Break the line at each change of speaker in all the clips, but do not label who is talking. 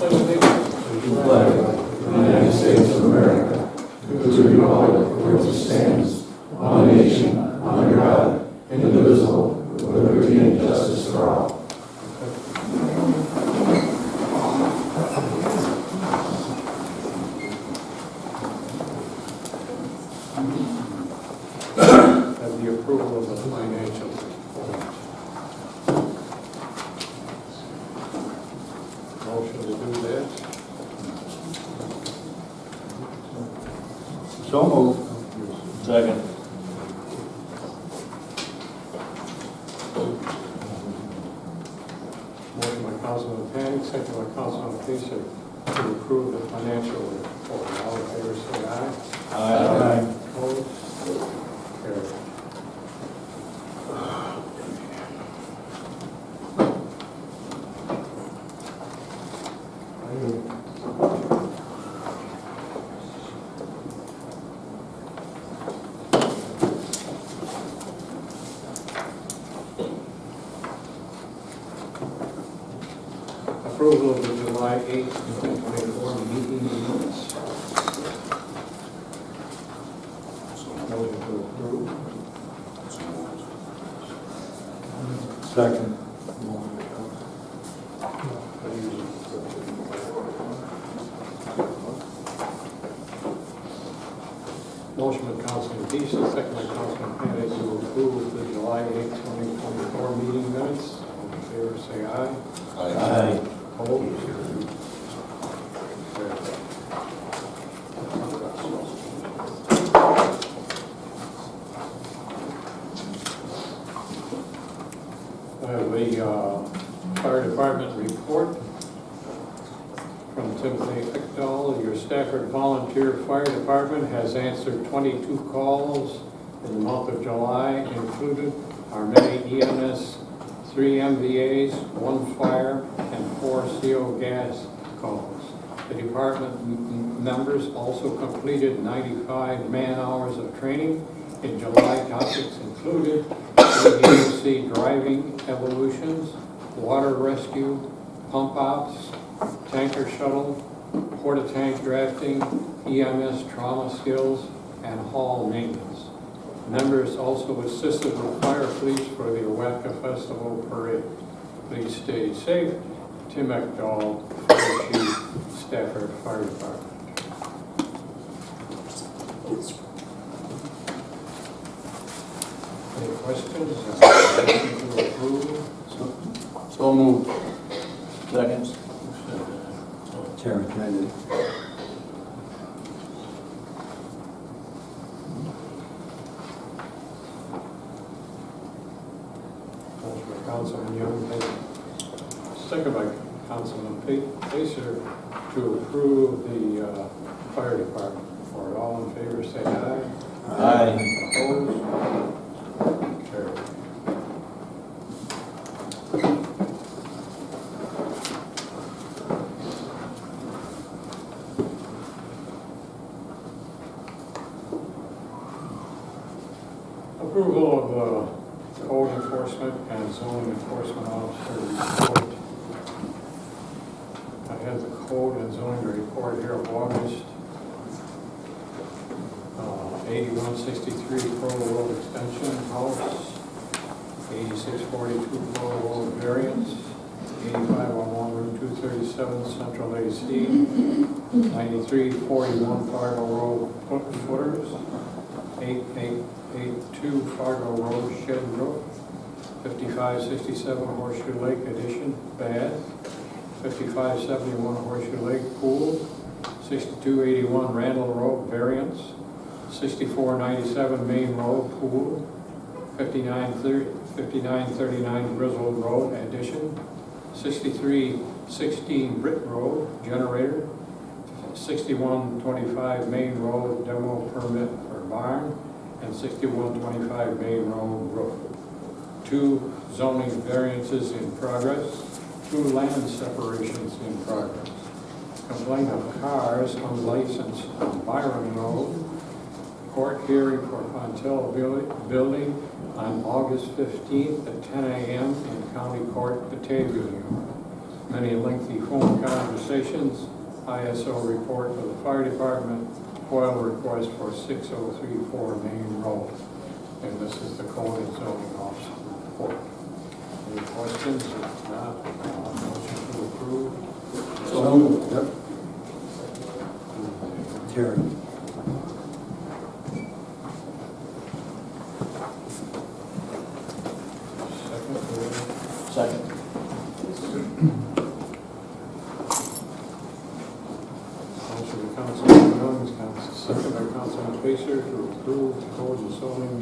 pledge allegiance
to the flag of the United States of America, to the republic for which it stands, one nation, under God, indivisible, with liberty and justice for all.
Have the approval of the financial report. Motion to do that.
So moved. Second.
Motion by Councilman Panic, second by Councilman Pacer to approve the financial report. All in favor, say aye.
Aye.
Opposed? Carried. Approval of the July 8th, 2024 meeting minutes. Motion to approve.
Second.
Motion by Councilman Deesha, second by Councilman Panic to approve the July 8th, 2024 meeting minutes. All in favor, say aye.
Aye.
Opposed? The fire department report from Timothy Eckdahl. Your Stafford Volunteer Fire Department has answered 22 calls in the month of July. Included are many EMS, 3 MVAs, 1 fire, and 4 CO gas calls. The department members also completed 95 man-hours of training. In July, topics included GENESEE driving evolutions, water rescue, pump outs, tanker shuttle, porta-tank drafting, EMS trauma skills, and hall maintenance. Members also assisted with fire police for the Owatka Festival Parade. Please stay safe. Tim Eckdahl, Fire Chief, Stafford Fire Department. Any questions? Motion to approve.
So moved. Second. Chairman, can I do?
Motion by Councilman Young, second by Councilman Pacer to approve the fire department report. All in favor, say aye.
Aye.
Opposed? Carried. Approval of code enforcement and zoning enforcement officer report. I have the code and zoning report here of August 8163 Pearl Road Extension House, 8642 Pearl Road Variance, 8511 Route 237 Central AC, 9341 Fargo Road Footers, 8882 Fargo Road Shed Roof, 5567 Horseshoe Lake Addition, Bath, 5571 Horseshoe Lake Pool, 6281 Randall Road Variance, 6497 Main Road Pool, 5939 Griswold Road Addition, 6316 Britt Road Generator, 6125 Main Road Demo Permit for Barn, and 6125 Main Road Roof. 2 zoning variances in progress, 2 land separations in progress. Complaint of cars unlicensed on Byron Road, court hearing for Pontillo building on August 15th at 10 a.m. in County Court, Batavia. many lengthy phone conversations, ISO report for the fire department, FOIL request for 6034 Main Road. And this is the code and zoning officer report. Any questions? If not, motion to approve.
So moved. Yep. Terry.
Second.
Second.
Motion by Councilman Young, second by Councilman Pacer to approve the code and zoning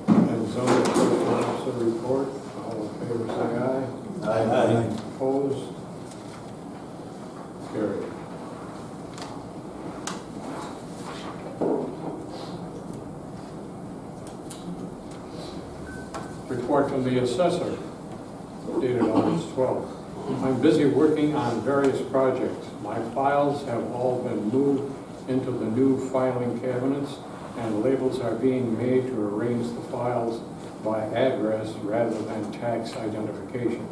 officer report. All in favor, say aye.
Aye.
Opposed? Carried. Report from the assessor, dated August 12th. I'm busy working on various projects. My files have all been moved into the new filing cabinets, and labels are being made to arrange the files by address rather than tax identification.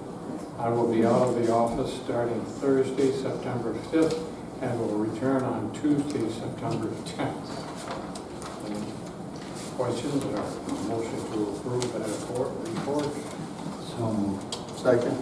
I will be out of the office starting Thursday, September 5th, and will return on Tuesday, September 10th. Any questions or motion to approve that report?
So moved. Second.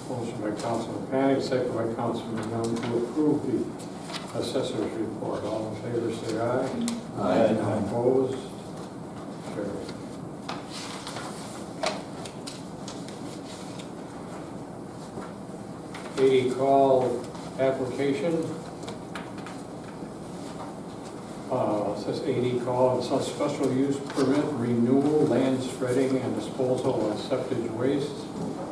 Motion by Councilman Panic, second by Councilman Young to approve the assessor's report. All in favor, say aye.
Aye.
Opposed? Carried. Call application. Says 80 call, it says special use permit renewal, land spreading and disposal of septic waste.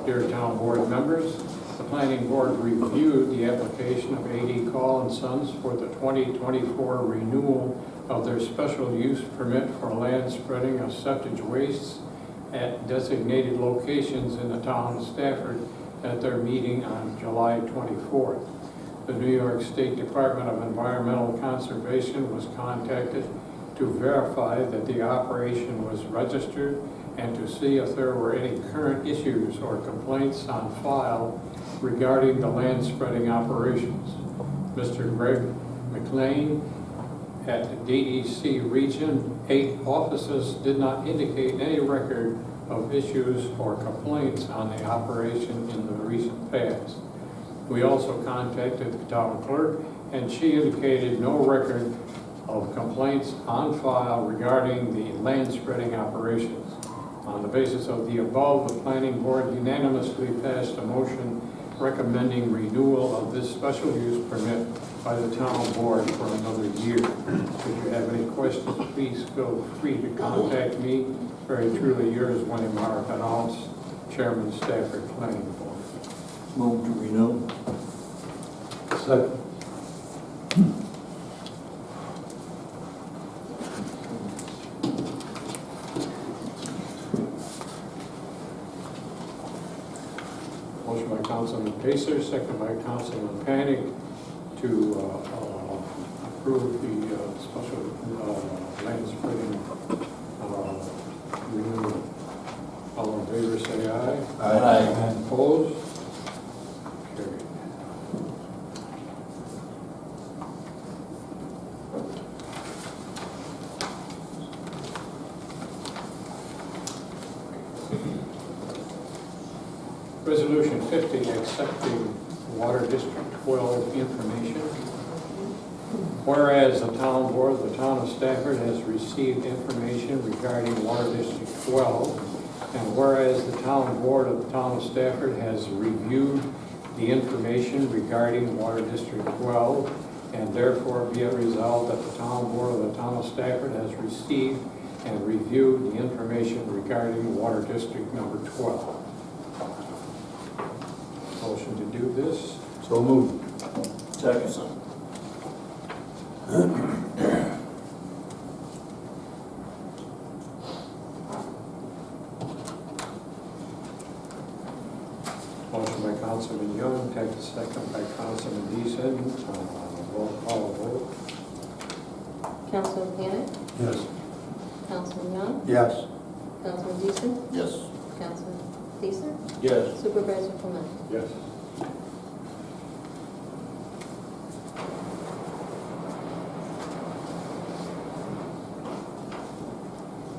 Dear town board members, the planning board reviewed the application of 80 Call and Sons for the 2024 renewal of their special use permit for land spreading of septic wastes at designated locations in the town of Stafford at their meeting on July 24th. The New York State Department of Environmental Conservation was contacted to verify that the operation was registered and to see if there were any current issues or complaints on file regarding the land spreading operations. Mr. Greg McLean at DEC Region 8 offices did not indicate any record of issues or complaints on the operation in the recent past. We also contacted the town clerk, and she indicated no record of complaints on file regarding the land spreading operations. On the basis of the above, the planning board unanimously passed a motion recommending renewal of this special use permit by the town board for another year. If you have any questions, please feel free to contact me. Very truly yours, Winnie Mark, Chairman, Stafford Planning Board.
Move to renew.
Second.
Motion by Councilman Pacer, second by Councilman Panic to approve the special land spreading renewal. All in favor, say aye.
Aye.
Opposed? Carried. Resolution 50, accepting Water District 12 information. Whereas the town board of the town of Stafford has received information regarding Water District 12, and whereas the town board of the town of Stafford has reviewed the information regarding Water District 12, and therefore be it resolved that the town board of the town of Stafford has received and reviewed the information regarding Water District number 12. Motion to do this.
So moved. Second.
Motion by Councilman Young, take a second by Councilman Deason. Roll call vote.
Councilman Panic?
Yes.
Councilman Young,
Yes.
Councilman Deason,
Yes.
Councilman Deason,
Yes.
Supervisor Clement.
Yes.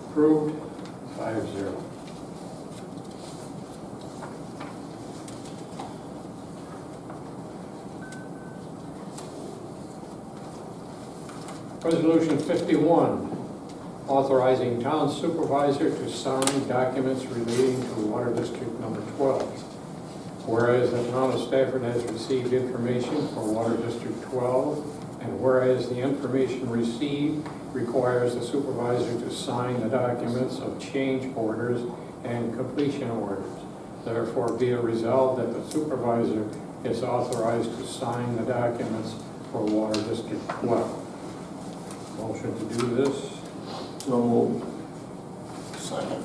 Approved, 5-0. Resolution 51, authorizing town supervisor to sign documents relating to Water District Number 12. Whereas the town of Stafford has received information for Water District 12, and whereas the information received requires the supervisor to sign the documents of change orders and completion orders. Therefore, be it resolved that the supervisor is authorized to sign the documents for Water District 12. Motion to do this.
So moved. Second.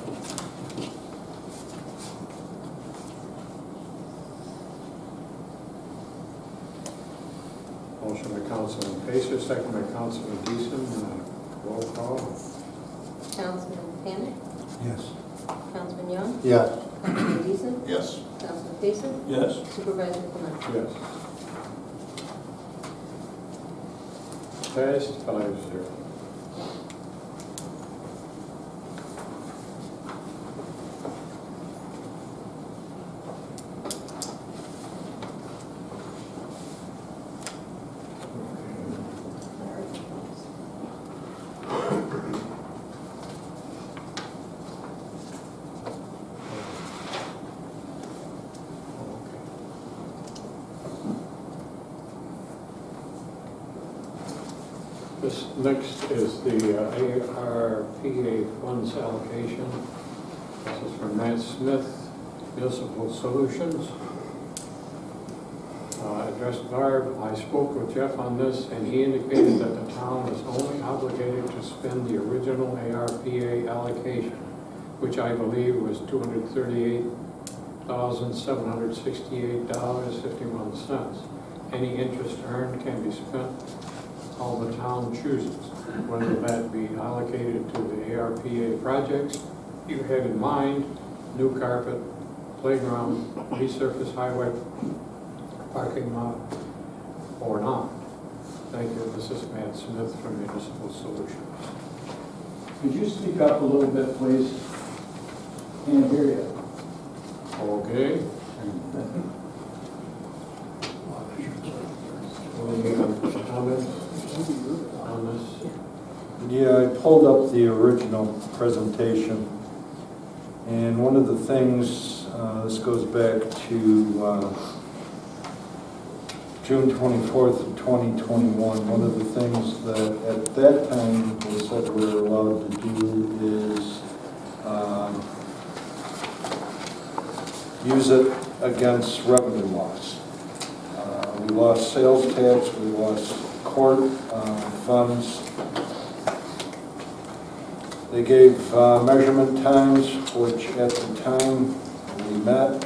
Motion by Councilman Pacer, second by Councilman Deason. Roll call.
Councilman Panic,
Yes.
Councilman Young,
Yes.
Councilman Deason,
Yes.
Councilman Pacer,
Yes.
Supervisor Clement.
Yes. Passed, 5-0. This next is the ARPA Funds allocation. This is from Matt Smith, Municipal Solutions. Addressed Barb, I spoke with Jeff on this, and he indicated that the town is only obligated to spend the original ARPA allocation, which I believe was $238,768.51. Any interest earned can be spent how the town chooses, whether that be allocated to the ARPA projects you had in mind, new carpet, playground, resurface highway, parking lot, or not. Thank you. This is Matt Smith from Municipal Solutions.
Could you speak up a little bit, please? Can't hear you.
Okay. Any comments on this?
Yeah, I pulled up the original presentation, and one of the things, this goes back to June 24th of 2021, one of the things that at that time they said we were allowed to do is use it against revenue loss. We lost sales tax, we lost court funds. They gave measurement times, which at the time we met.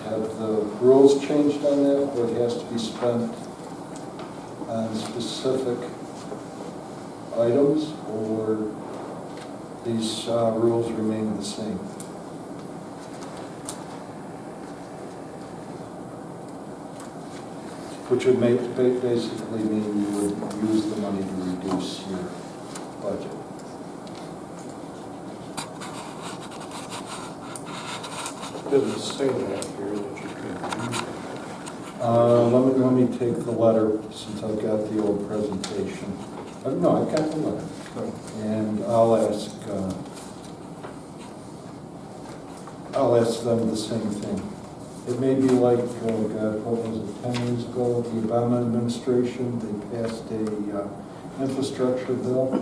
Have the rules changed on that, where it has to be spent on specific items, or these rules remain the same? Which would basically mean you would use the money to reduce your budget.
Doesn't say that here that you can use it.
Let me take the letter, since I've got the old presentation. No, I've got the letter. And I'll ask them the same thing. It may be like, oh God, what was it, 10 years ago, the Obama administration, they passed a infrastructure bill,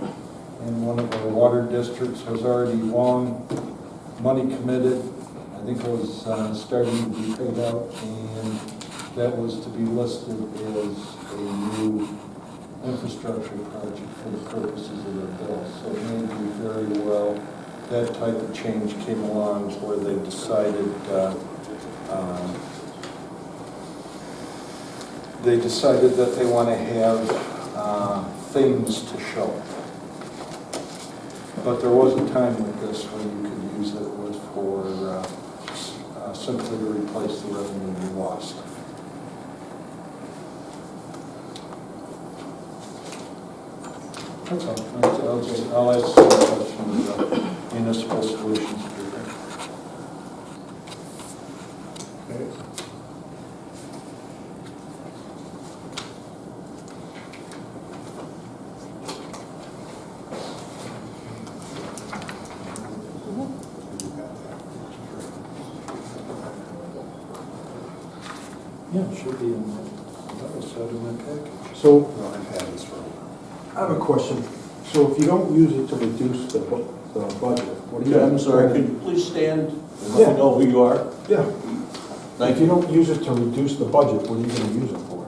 and one of our water districts has already long money committed. I think it was starting to be paid out, and that was to be listed as a new infrastructure project for the purposes of the bill. So it may be very well that type of change came along where they decided that they want to have things to show. But there was a time with this when you could use it was for simply to replace the revenue you lost. That's all. I'll ask some questions about municipal solutions.
Okay.
Yeah, it should be in that was said in that package.
So,
No, I've had this for a while.
I have a question. So if you don't use it to reduce the budget, what do you?
I'm sorry, could you please stand and let
Yeah.
me know who you are?
Yeah.
Thank
If you
you.
don't use it to reduce the budget, what are you gonna use it for?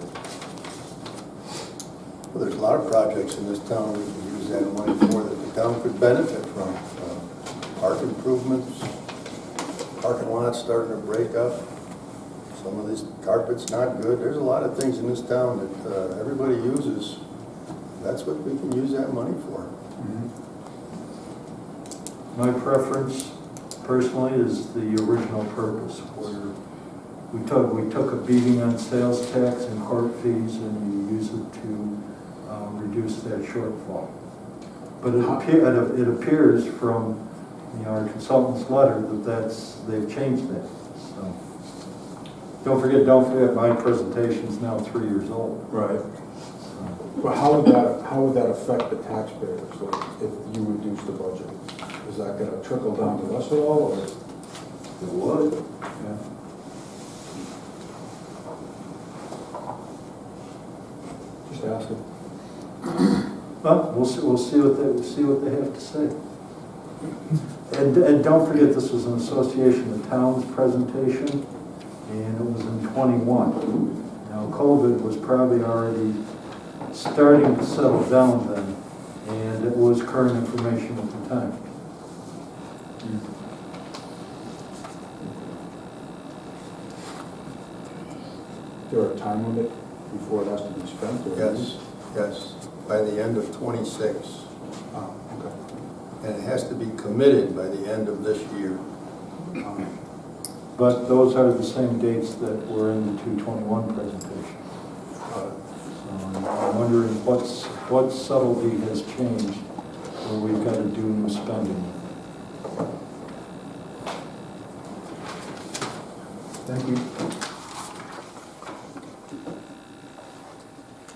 Well, there's a lot of projects in this town we can use that money for that the town could benefit from. Park improvements, parking lots starting to break up. Some of this carpet's not good. There's a lot of things in this town that everybody uses. That's what we can use that money for.
My preference personally is the original purpose where we took a beating on sales tax and court fees and you use it to reduce that shortfall. But it appears from our consultant's letter that they've changed that. So don't forget, my presentation's now 3 years old.
Right.
So,
But how would that affect the taxpayers, like, if you reduce the budget? Is that gonna trickle down to us at all, or?
It would.
yeah.
Just asking.
Well, we'll see what they have to say. And don't forget, this was an Association of Towns presentation, and it was in 21. Now, COVID was probably already starting to settle down then, and it was current information at the time.
Is there a time limit before it has to be spent, or?
Yes, by the end of '26.
Oh, okay.
And it has to be committed by the end of this year.
But those are the same dates that were in the 221 presentation.
Uh,
So I'm wondering what subtlety has changed where we've got to do new spending.
Thank you.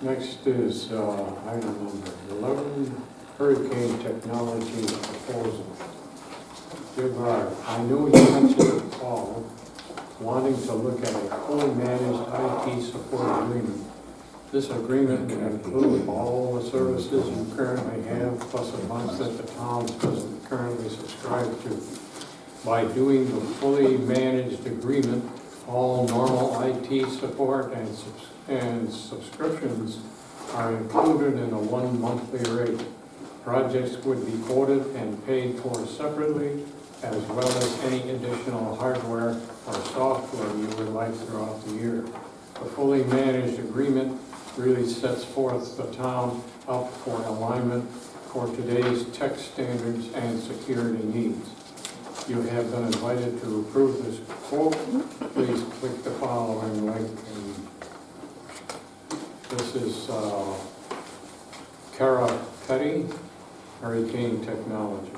Next is item number 11, hurricane technology proposal. Dear Barb, I know you mentioned the call wanting to look at a fully managed IT support agreement. This agreement can include all the services you currently have, plus a bunch that the town doesn't currently subscribe to. By doing the fully managed agreement, all normal IT support and subscriptions are included in a one monthly rate. Projects would be quoted and paid for separately, as well as any additional hardware or software you would like throughout the year. The fully managed agreement really sets forth the town up for alignment for today's tech standards and security needs. You have been invited to approve this quote. Please click the following link. And this is Cathy, Hurricane Technologies.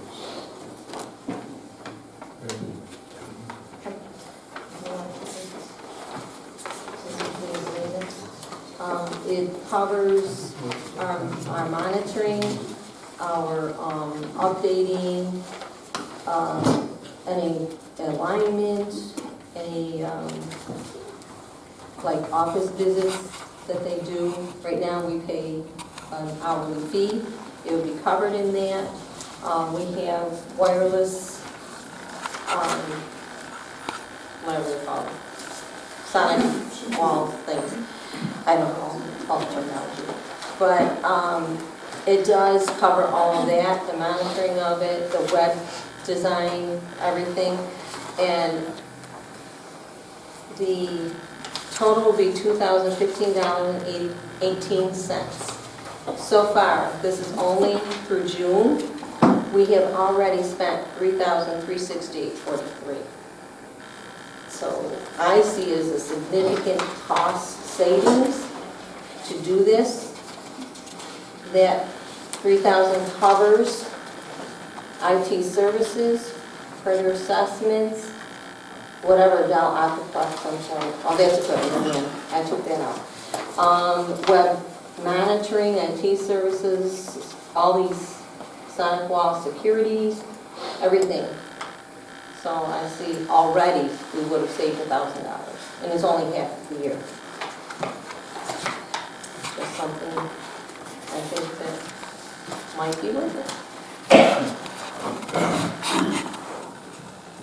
It covers our monitoring, our updating, any alignment, any like office visits that they do. Right now, we pay an hourly fee. It would be covered in that. We have wireless, whatever they call it, sonic wall things. I don't know all the terminology. But it does cover all of that, the monitoring of it, the web design, everything. And the total will be $2,015.18. So far, this is only through June, we have already spent $3,368.43. So I see as a significant cost savings to do this. That $3,000 covers IT services, further assessments, whatever Dell Octopus, I'm sorry, oh, that's equipment, again, I took that out. Web monitoring, IT services, all these sonic wall securities, everything. So I see already we would have saved $1,000, and it's only half of the year. Just something I think that might be worth it.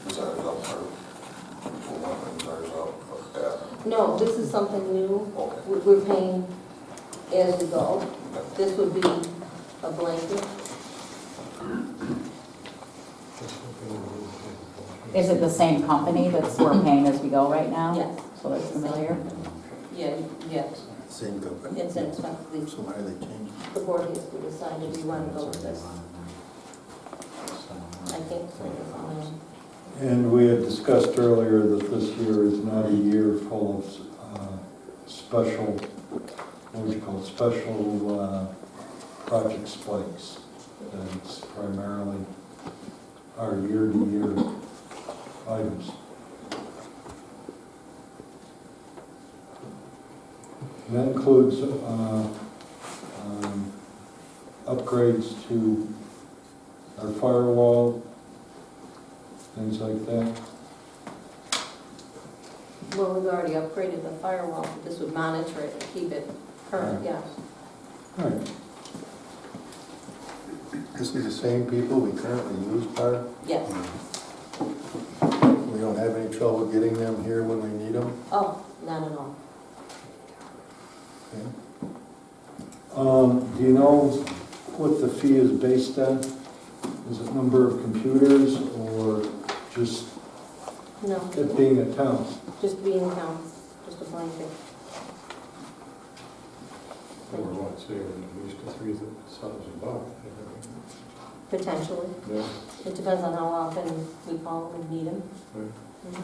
Is that enough for one thing, there's out of that?
No, this is something new.
Okay.
We're paying as we go. This would be a blanket.
Is it the same company that's we're paying as we go right now?
Yes.
So that's familiar?
Yeah, yes.
Same company.
It's in,
So why are they changing?
the board has to decide if you want to go with this. I think so.
And we had discussed earlier that this year is not a year full of special, what would you call it, special project spikes. That it's primarily our year-to-year items. And that includes upgrades to our firewall, things like that.
Well, we've already upgraded the firewall. This would monitor it and keep it current,
Right.
yes.
All right.
This is the same people we currently use, Barb?
Yes.
We don't have any trouble getting them here when we need them?
Oh, not at all.
Okay.
Do you know what the fee is based on? Is it number of computers or just
No,
it being a town?
just being in town, just a blanket.
Or what, say, at least $3,000.
Potentially.
Yeah.
It depends on how often we call them and need them.
Right.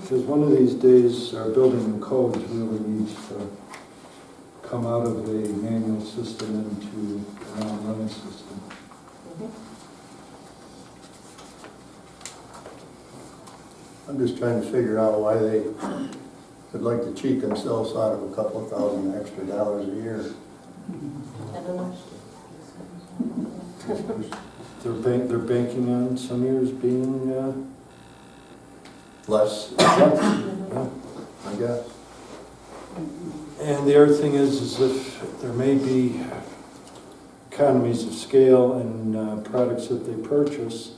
Because one of these days, our building and codes really needs to come out of a manual system into an online system.
I'm just trying to figure out why they would like to cheat themselves out of a couple of thousand extra dollars a year.
I don't know.
They're banking on some years being
Less,
yeah.
I guess.
And the other thing is if there may be economies of scale in products that they purchase,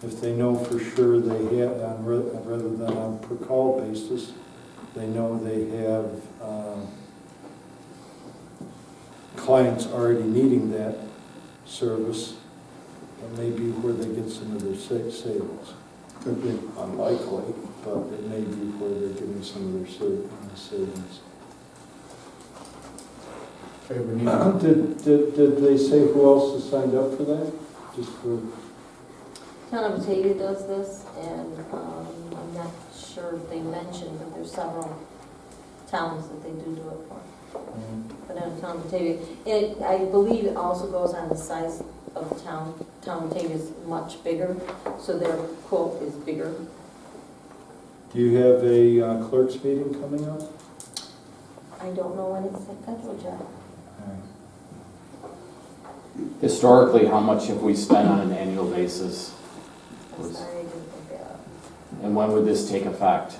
if they know for sure they have, rather than on per call basis, they know they have clients already needing that service, that may be where they get some of their savings.
Could be.
Unlikely, but it may be where they're getting some of their savings.
Okay, we need
Did they say who else has signed up for that? Just for,
Town of Batavia does this, and I'm not sure if they mentioned, but there's several towns that they do it for. But in Town of Batavia, I believe it also goes on the size of the town. Town of Batavia is much bigger, so their quote is bigger.
do you have a clerk's meeting coming up?
I don't know when it's scheduled yet.
Historically, how much have we spent on an annual basis?
I'm sorry, I didn't look that up.
And when would this take effect?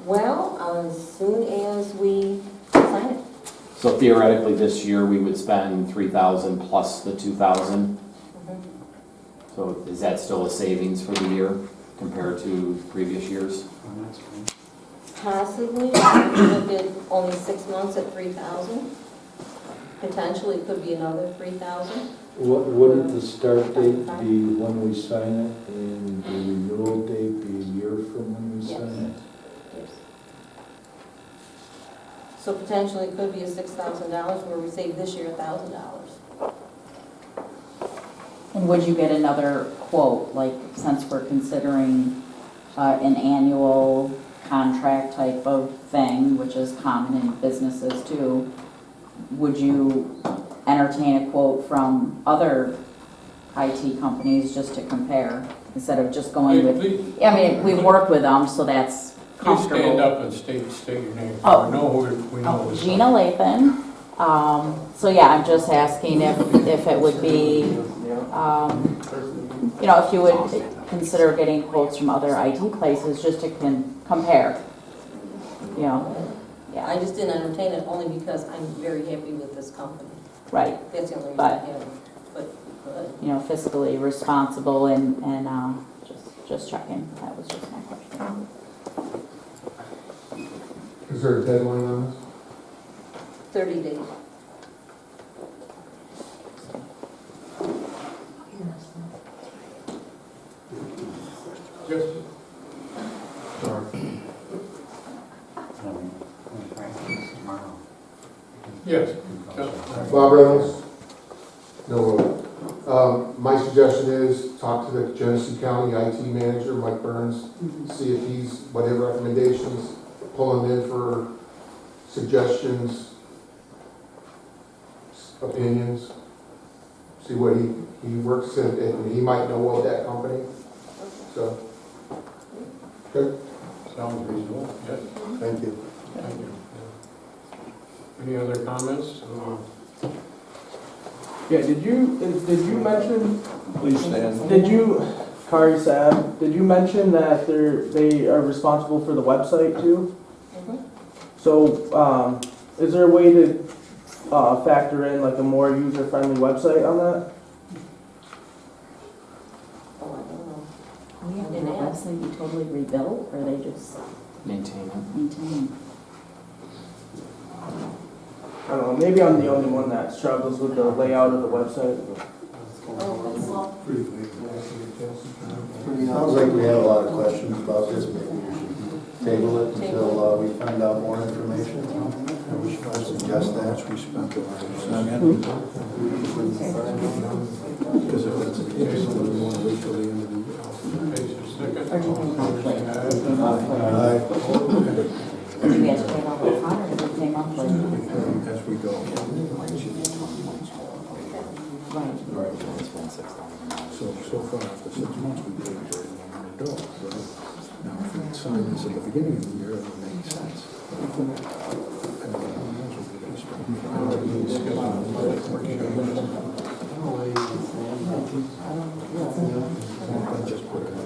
Well, as soon as we sign it.
So theoretically, this year, we would spend 3,000 plus the 2,000. So is that still a savings for the year compared to previous years?
Possibly, if you look at only 6 months at 3,000. Potentially, it could be another 3,000.
Wouldn't the start date be when we sign it, and the renewal date be a year from when we
Yes.
sign it?
Yes. So potentially, it could be a $6,000 where we save this year $1,000.
And would you get another quote, like, since we're considering an annual contract type of thing, which is common in businesses too, would you entertain a quote from other IT companies just to compare, instead of just going with, I mean, we've worked with them, so that's
Please stand
comfortable.
up and state your name.
Oh.
We know who, we know who's.
Gina Lathan. So yeah, I'm just asking if it would be, you know, if you would consider getting quotes from other IT places just to compare, you know,
I
yeah,
just didn't entertain it only because I'm very happy with this company.
right.
That's the only reason I
But-
haven't, but,
You know, fiscally responsible and just checking. That was just my question.
Is there a deadline on this?
30 days.
Yes.
Sorry.
Yes.
Bob Reynolds? No. My suggestion is talk to the Genesee County IT manager, Mike Burns, see if he's, whatever recommendations, pull him in for suggestions, opinions, see what he works in, and he might know of that company, so. Good.
Sounds reasonable, yes.
Thank you.
Thank you. Any other comments?
Yeah, did you mention,
Please stand.
Kari Saab, did you mention that they are responsible for the website too?
Mhm.
So, is there a way to, factor in like a more user-friendly website on that?
Oh, I don't know.
We have their website be totally rebuilt, or they just
Maintain it.
maintain?
I don't know, maybe I'm the only one that struggles with the layout of the website.
Sounds like we have a lot of questions about this, maybe we should table it until we find out more information. I suggest that.
We spent the because if that's the case, then we want to wait till the end of the year.
Aye.
Do we have to pay all the fund, or do we pay monthly?
As we go.
Right.
So far after 6 months, we paid for it on the door, right? Now, if we sign this at the beginning of the year, it would make sense. And who knows what we're gonna spend. Just put it up.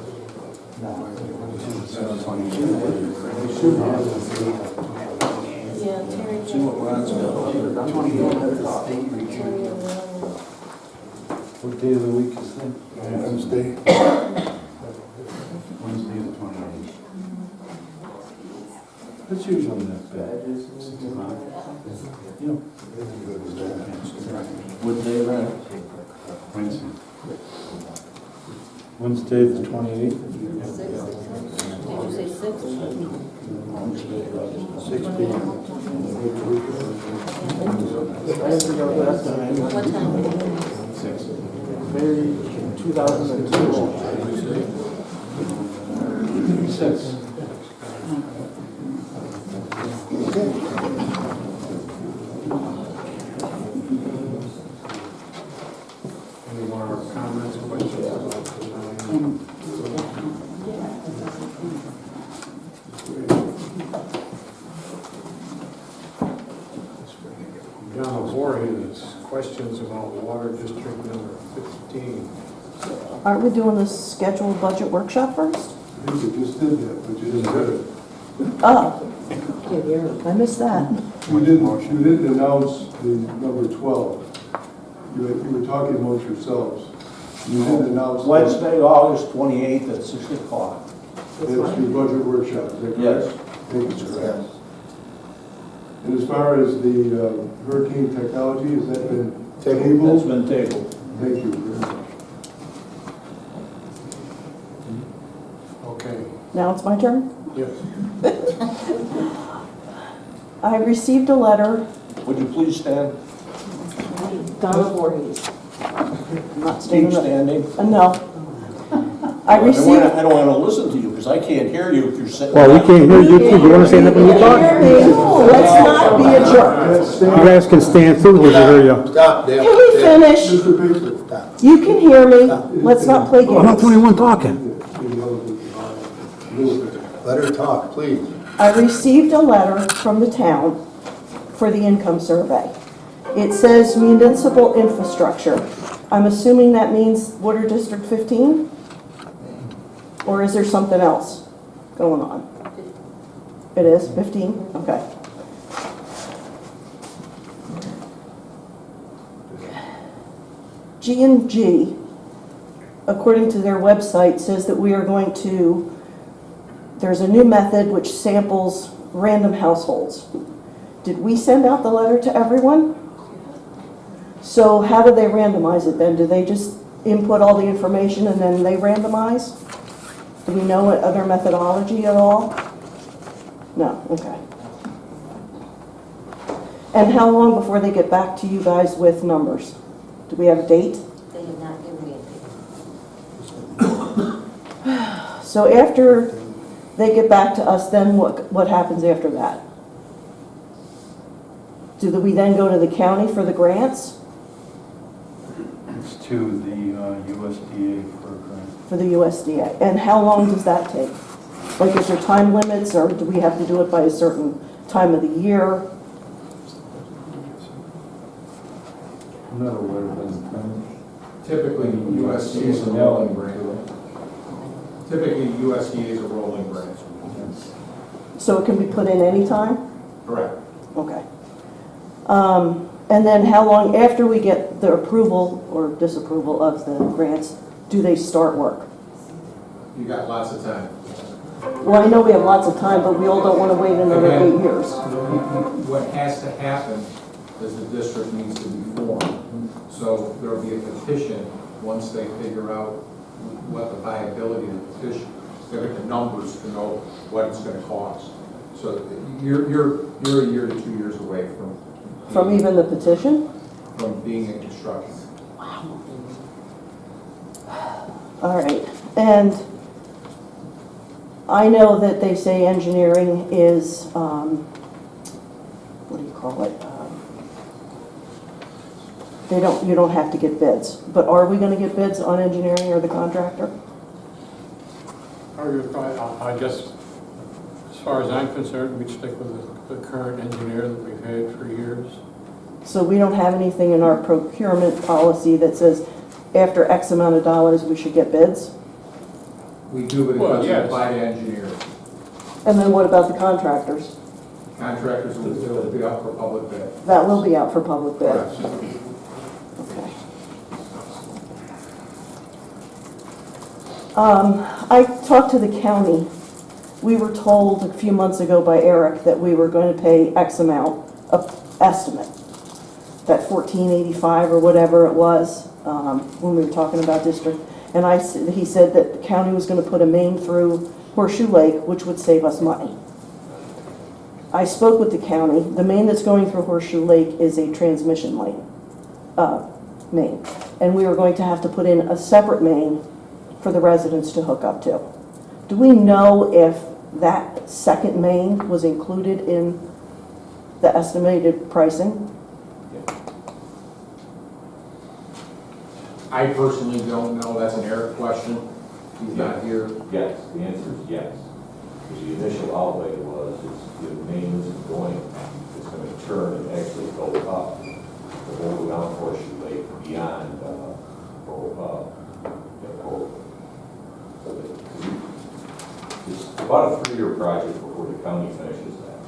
Yeah, Terry.
See what Ron's got.
What day of the week is that?
Wednesday.
Wednesday the 28th.
It's usually not bad. Yeah.
What day, Ron?
Wednesday.
Wednesday, the 28th.
Did you say 6?
6 p.m.
What time?
6.
Very 2002.
6. Any more comments, questions about the Donna Voorhees, questions about water district number 15.
Aren't we doing this scheduled budget workshop first?
I think we just did that, but you didn't do it.
Oh, I missed that.
You didn't announce the number 12. You were talking amongst yourselves. You didn't announce.
Wednesday, August 28th at 6 o'clock.
That's your budget workshop, is that correct?
Yes.
Thank you, sir. And as far as the hurricane technology, has that been
It's
tabled?
been tabled.
Thank you very much.
Okay,
Now it's my turn.
yes.
I received a letter,
Would you please stand?
Donna Voorhees. I'm not
Keep
standing up.
standing.
No. I received.
I don't want to listen to you because I can't hear you if you're sitting.
Well, we can't hear you too. You want to stand up when you talk?
Let's not be a jerk.
You guys can stand too, we can hear you.
Stop, Dale.
Can we finish?
Stop.
You can hear me. Let's not play
I'm not the only
games.
one talking.
Let her talk, please.
I received a letter from the town for the income survey. It says municipal infrastructure. I'm assuming that means Water District 15? Or is there something else going on? It is 15? Okay. G&G, according to their website, says that we are going to, there's a new method which samples random households. Did we send out the letter to everyone? So how do they randomize it then? Do they just input all the information and then they randomize? Do we know what other methodology at all? No, okay. And how long before they get back to you guys with numbers? Do we have a date?
They have not given me a date.
So after they get back to us, then what happens after that? Do we then go to the county for the grants?
It's to the USDA for a grant.
For the USDA. And how long does that take? Like, is there time limits, or do we have to do it by a certain time of the year?
I'm not aware of any kind.
Typically, USDA is a rolling grant. Typically, USDA is a rolling grant.
So it can be put in any time?
Correct.
Okay. And then how long after we get the approval or disapproval of the grants do they start work?
You got lots of time.
Well, I know we have lots of time, but we all don't want to wait another 8 years.
What has to happen is the district needs to be formed. So there will be a petition once they figure out what the viability of the petition, they'll get the numbers to know what it's going to cost. So you're a year to 2 years away
From even the petition?
from being in construction.
All right. And I know that they say engineering is, what do you call it? You don't have to get bids. But are we going to get bids on engineering or the contractor?
I guess, as far as I'm concerned, we'd stick with the current engineer that we've had for years.
So we don't have anything in our procurement policy that says after X amount of dollars we should get bids?
We do, but it
Well,
doesn't
yes.
apply to engineers.
And then what about the contractors?
Contractors will be up for public bid.
That will be out for public bid.
Correct.
Okay. I talked to the county. We were told a few months ago by Eric that we were going to pay X amount of estimate, that $14.85 or whatever it was, when we were talking about district. And he said that the county was going to put a main through Horseshoe Lake, which would save us money. I spoke with the county. The main that's going through Horseshoe Lake is a transmission main. And we were going to have to put in a separate main for the residents to hook up to. Do we know if that second main was included in the estimated pricing?
I personally don't know, that's an Eric question, he's not here.
Yes, the answer is yes. Because the initial outlay was, the main isn't going, it's going to turn and actually go up the whole down Horseshoe Lake beyond, it's about a 3-year project before the county finishes that.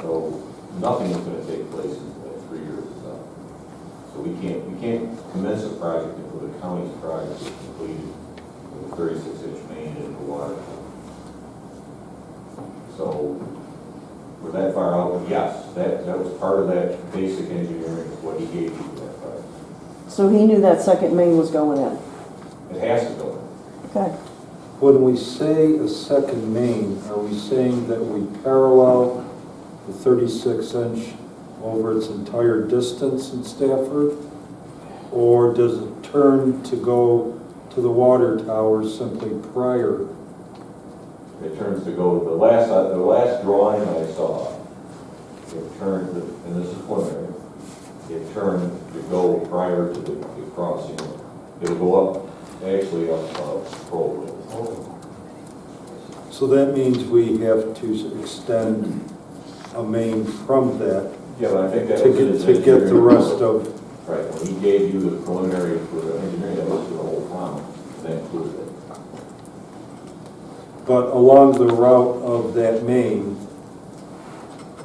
So nothing is going to take place until that 3 years is up. So we can't commence a project until the county's project is completed with a 36-inch main into the water. So we're that far out, yes, that was part of that basic engineering, what he gave you for that project.
So he knew that second main was going in?
It has to go in.
Okay.
When we say a second main, are we saying that we parallel the 36-inch over its entire distance in Stafford? or does it turn to go to the water tower simply prior?
It turns to go, the last drawing I saw, it turned, and this is preliminary, it turned to go prior to the crossing. It'll go up, actually up Pearl Width.
So that means we have to extend a main from that
Yeah, but I think that
to
was
get,
his
to get the
engineering
rest
report.
of,
Right, when he gave you the preliminary for the engineering, that was for the whole town, that included it.
but along the route of that main,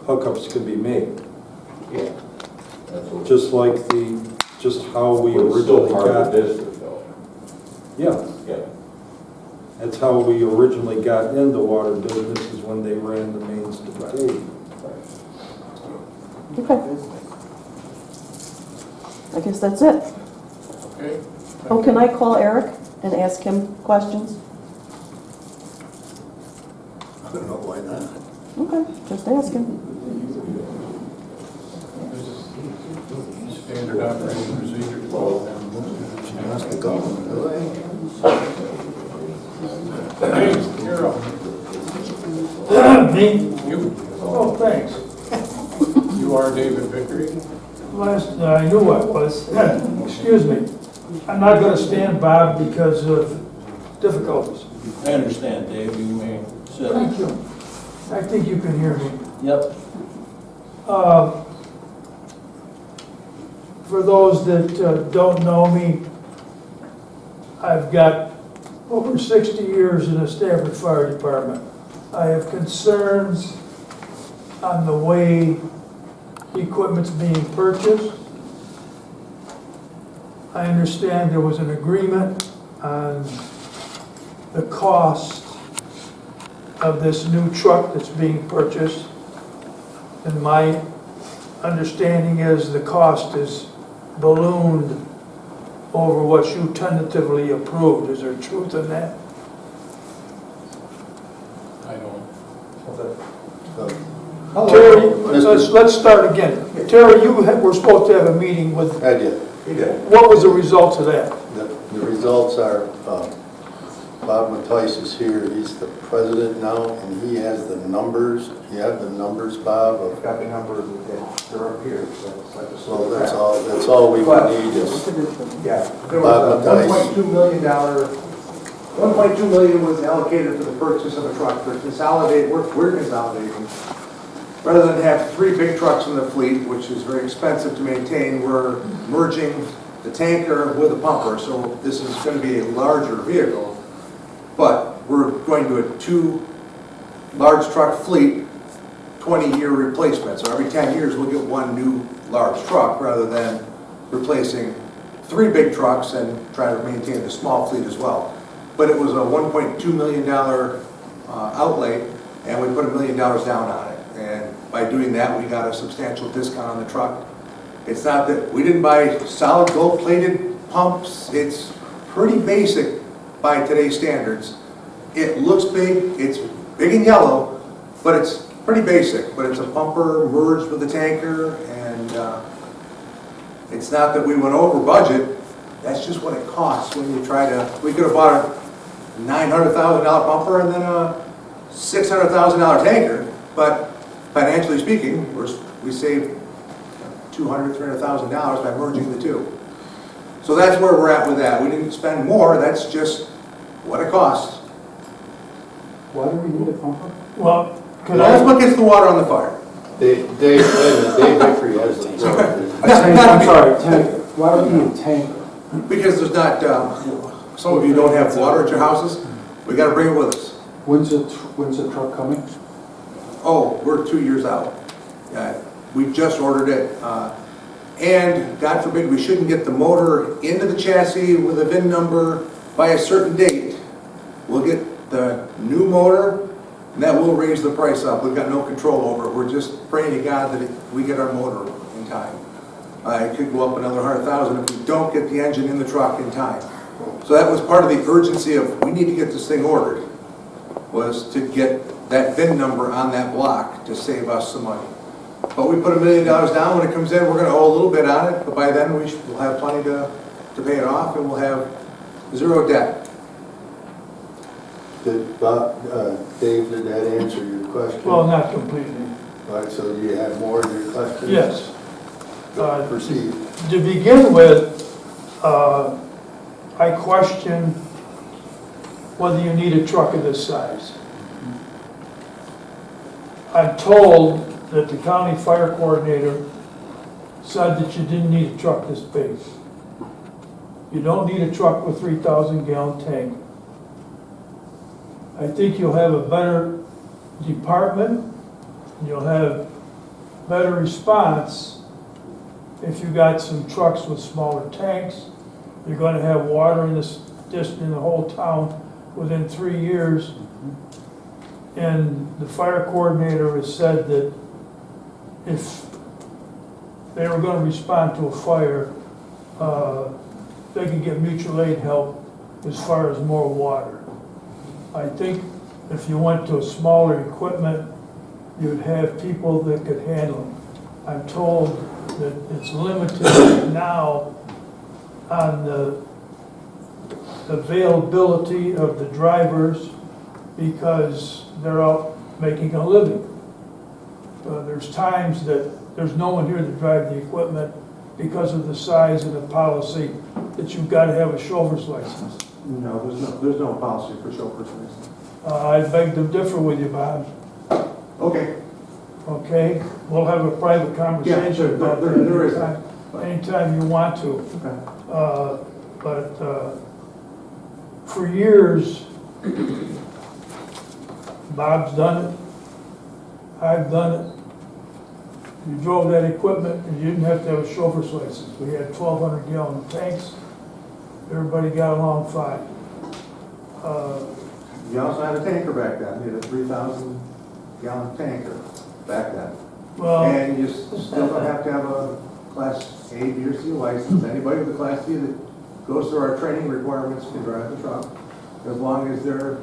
hookups can be made.
Yeah. That's what.
Just like just how we
But it's still
originally
part of
got.
the district though.
Yeah,
Yeah.
that's how we originally got into water business, is when they ran the mains to the cave.
Okay. I guess that's it.
Okay.
Oh, can I call Eric and ask him questions?
I don't know why not.
Okay, just ask him.
Standard operating procedure.
She wants to go.
Hey, you're up.
Me?
You,
Oh, thanks.
you are David Vicary.
Last, I knew I was. Excuse me. I'm not gonna stand, Bob, because of difficulties.
I understand, Dave, you may sit.
Thank you. I think you can hear me.
Yep.
For those that don't know me, I've got over 60 years in the Stafford Fire Department. I have concerns on the way equipment's being purchased. I understand there was an agreement on the cost of this new truck that's being purchased. And my understanding is the cost is ballooned over what you tentatively approved. Is there truth in that?
I don't.
Terry, let's start again. Terry, you were supposed to have a meeting with,
I did. He did.
what was the results of that?
The results are, Bob Mattice is here, he's the president now, and he has the numbers. You have the numbers, Bob?
I've got the numbers, they're up here, so
So that's all we would need is,
Yeah, there
Bob
was a
Mattice.
$1.2 million, $1.2 million was allocated for the purchase of a truck. We're consolidating. Rather than have 3 big trucks in the fleet, which is very expensive to maintain, we're merging the tanker with a pumper. So this is going to be a larger vehicle, but we're going to a 2 large truck fleet, 20-year replacement. So every 10 years we'll get 1 new large truck rather than replacing 3 big trucks and trying to maintain the small fleet as well. But it was a $1.2 million outlay, and we put $1 million down on it. And by doing that, we got a substantial discount on the truck. It's not that, we didn't buy solid gold-plated pumps. It's pretty basic by today's standards. It looks big, it's big and yellow, but it's pretty basic. But it's a pumper merged with a tanker, and it's not that we went over budget. That's just what it costs when you try to, we could have bought a $900,000 pumper and then a $600,000 tanker, but financially speaking, we saved $200,000, $300,000 by merging the 2. So that's where we're at with that. We didn't spend more, that's just what it costs.
Why do we need a pumper?
Well,
That's what gets the water on the fire. Dave Vicary has the
I'm sorry, tanker. Why do we need a tanker?
Because there's not, some of you don't have water at your houses, we gotta bring it with us.
When's the truck coming?
Oh, we're 2 years out. We just ordered it. And God forbid we shouldn't get the motor into the chassis with a VIN number by a certain date. We'll get the new motor, and that will raise the price up. We've got no control over it. We're just praying to God that we get our motor in time. It could go up another $100,000 if we don't get the engine in the truck in time. So that was part of the urgency of, we need to get this thing ordered, was to get that VIN number on that block to save us some money.
But we put $1 million down. When it comes in, we're gonna owe a little bit on it, but by then we'll have plenty to pay it off, and we'll have 0 debt.
Did Dave, did that answer your question?
Well, not completely.
All right, so do you have more of your questions?
Yes.
Proceed.
To begin with, I question whether you need a truck of this size. I'm told that the county fire coordinator said that you didn't need a truck this big. You don't need a truck with 3,000 gallon tank. I think you'll have a better department, you'll have better response if you got some trucks with smaller tanks. You're gonna have water in this district, in the whole town within 3 years. And the fire coordinator has said that if they were gonna respond to a fire, they could get mutual aid help as far as more water. I think if you went to a smaller equipment, you'd have people that could handle them. I'm told that it's limited now on the availability of the drivers because they're out making a living. There's times that there's no one here to drive the equipment because of the size and the policy that you've got to have a chauffeur's license.
No, there's no policy for chauffeurs.
I beg to differ with you, Bob.
Okay.
Okay, we'll have a private conversation
sure.
about that
There is.
anytime you want to.
Okay.
But for years, Bob's done it, I've done it. You drove that equipment and you didn't have to have a chauffeur's license. We had 1,200 gallon tanks. Everybody got along fine.
You also had a tanker back then. You had a 3,000 gallon tanker back then.
Well,
And you still don't have to have a Class A, B, or C license. Anybody with a Class C that goes through our training requirements can drive the truck, as long as they're,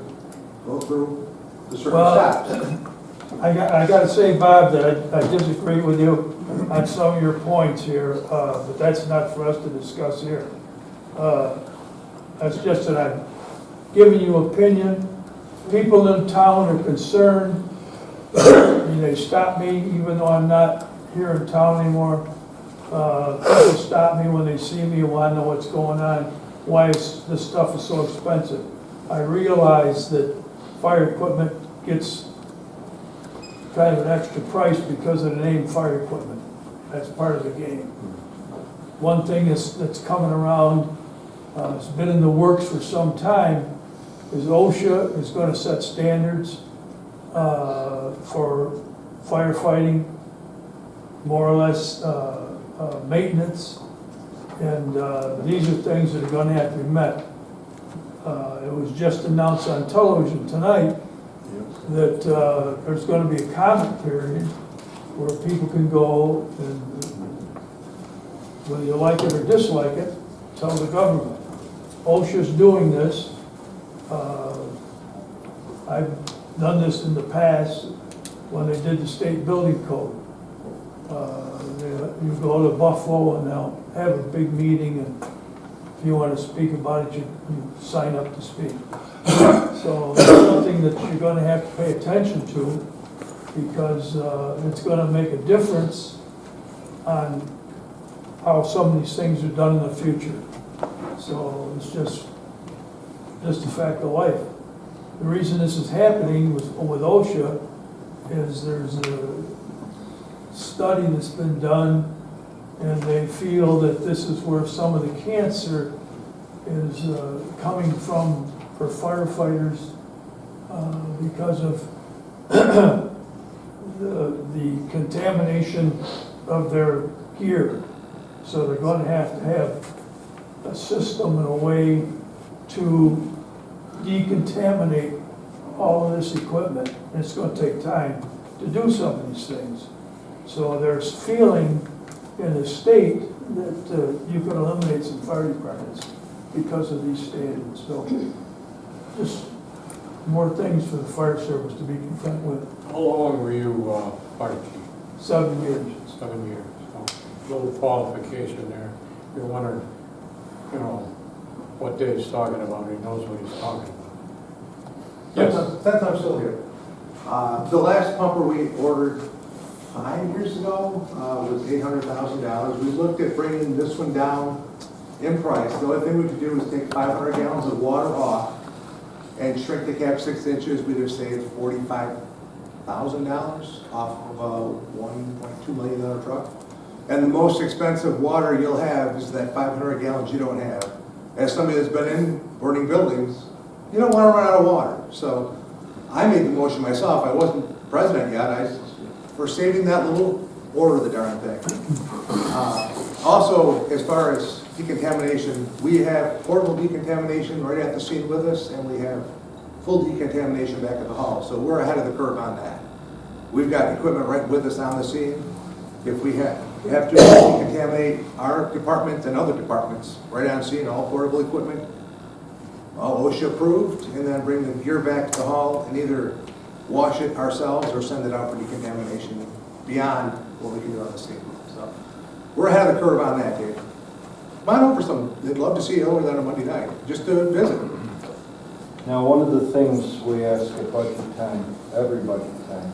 go through the certain steps.
I got to say, Bob, that I disagree with you on some of your points here, but that's not for us to discuss here. That's just that I'm giving you opinion. People in town are concerned. They stop me, even though I'm not here in town anymore. People stop me when they see me and want to know what's going on, why this stuff is so expensive. I realize that fire equipment gets kind of an extra price because of the name fire equipment. That's part of the game. One thing that's coming around, it's been in the works for some time, is OSHA is going to set standards for firefighting, more or less maintenance, and these are things that are going to have to be met. It was just announced on television tonight that there's going to be a comment period where people can go and, whether you like it or dislike it, tell the government. OSHA's doing this. I've done this in the past when they did the state building code. You go to Buffalo and they'll have a big meeting, and if you want to speak about it, you sign up to speak. So it's something that you're going to have to pay attention to, because it's going to make a difference on how some of these things are done in the future. So it's just a fact of life. The reason this is happening with OSHA is there's a study that's been done, and they feel that this is where some of the cancer is coming from for firefighters because of the contamination of their gear. So they're going to have a system and a way to decontaminate all of this equipment. And it's going to take time to do some of these things. So there's feeling in the state that you can eliminate some fire departments because of these standards. So just more things for the fire service to be content with.
How long were you fire chief?
7 years.
7 years. So, little qualification there. You're wondering, you know, what Dave's talking about, he knows what he's talking about. Yes?
Since I'm still here. The last pumper we ordered 5 years ago was $800,000. We looked at bringing this one down in price. The only thing we could do was take 500 gallons of water off and shrink the cap 6 inches. We'd have saved $45,000 off of a $1.2 million truck. And the most expensive water you'll have is that 500 gallons you don't have. As somebody that's been in burning buildings, you don't want to run out of water. So I made the motion myself. I wasn't president yet. For saving that little, order the darn thing. Also, as far as decontamination, we have portable decontamination right at the scene with us, and we have full decontamination back at the hall. So we're ahead of the curve on that. We've got equipment right with us on the scene. If we have to decontaminate our department and other departments right on scene, all portable equipment, all OSHA approved, and then bring the gear back to the hall and either wash it ourselves or send it out for decontamination beyond what we can do on the scene. So we're ahead of the curve on that, Dave. Come on over some. They'd love to see you over there on a Monday night, just to visit.
Now, one of the things we ask at budget time, every budget time,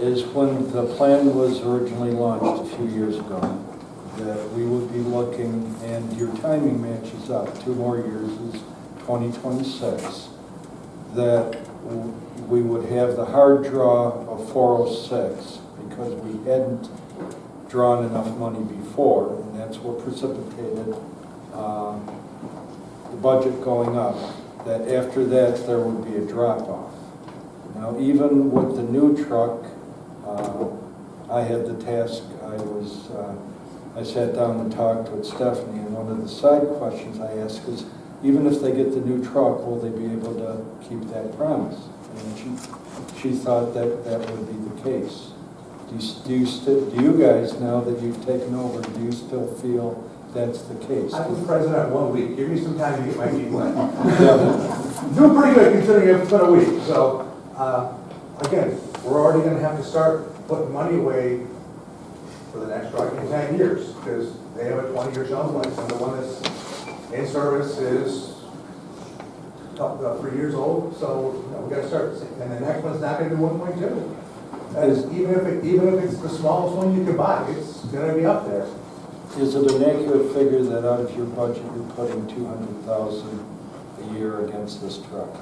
is when the plan was originally launched a few years ago, that we would be looking, and your timing matches up, 2 more years is 2026, that we would have the hard draw of 406 because we hadn't drawn enough money before, and that's what precipitated the budget going up, that after that there would be a drop-off. Now, even with the new truck, I had the task, I sat down and talked with Stephanie, and one of the side questions I asked is, even if they get the new truck, will they be able to keep that promise? And she thought that that would be the case. Do you guys, now that you've taken over, do you still feel that's the case?
I was president 1 week. Give me some time to get my feet wet.
Yeah.
Doing pretty good considering it's been a week. So, again, we're already going to have to start putting money away for the next truck in 10 years because they have a 20-year shelf life. And the one that's in service is 3 years old. So, we got to start. And the next one's not going to be 1.2. Even if it's the smallest one you can buy, it's going to be up there.
Is it an accurate figure that out of your budget you're putting $200,000 a year against this truck?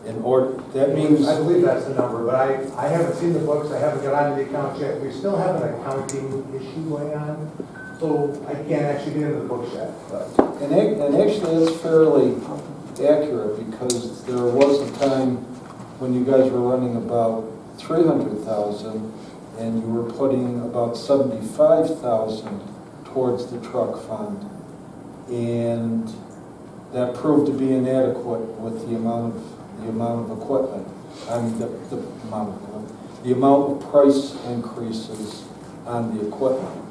In order, that means...
I believe that's the number, but I haven't seen the books, I haven't got onto the account yet. We still have an accounting issue going on, so I can't actually get into the books yet. But.
And actually it's fairly accurate because there was a time when you guys were running about $300,000 and you were putting about $75,000 towards the truck fund, and that proved to be inadequate with the amount of equipment. I mean, the amount of price increases on the equipment.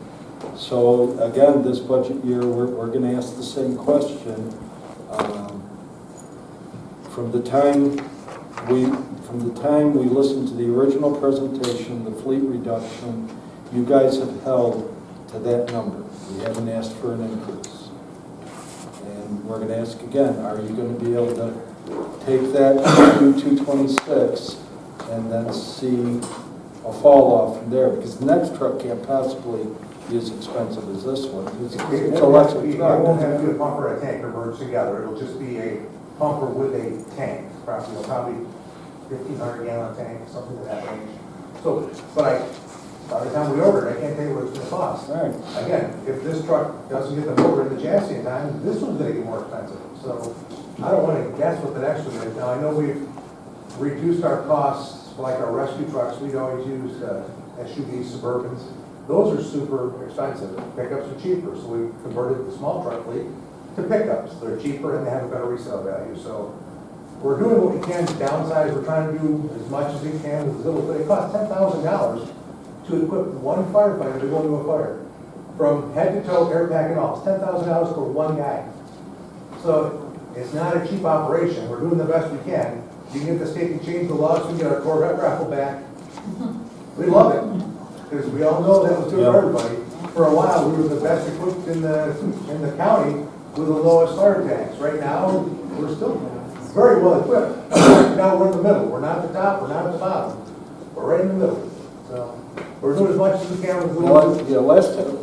So again, this budget year, we're going to ask the same question. From the time we listened to the original presentation, the fleet reduction, you guys have held to that number. We haven't asked for an increase. And we're going to ask again, are you going to be able to take that to 226 and then see a fall off from there? Because the next truck can't possibly be as expensive as this one. It's electric truck.
It won't have to be a pumper and a tanker merged together. It'll just be a pumper with a tank, probably 1,500 gallon tank, something of that range. So, by the time we order it, I can't tell you what it's going to cost.
All right.
Again, if this truck doesn't get the motor in the chassis in time, this one's going to get more expensive. So, I don't want to guess what the next one is. Now, I know we've reduced our costs, like our rescue trucks. We always use SUVs, Suburbans. Those are super expensive. Pickups are cheaper, so we've converted the small truck fleet to pickups. They're cheaper and they have a better resale value. So we're doing what we can to downsize. We're trying to do as much as we can with as little, but it costs $10,000 to equip one firefighter to go into a fire. From head to toe, air pack and all. It's $10,000 for one guy. So it's not a cheap operation. We're doing the best we can. You can get the state to change the laws, we can get our Corvette raffle back. We love it, because we all know that was good for everybody. For a while, we were the best equipped in the county with the lowest fire tax. Right now, we're still very well equipped. Now we're in the middle. We're not at the top, we're not at the bottom. We're right in the middle. So we're doing as much as we can with
Well, yeah, last time,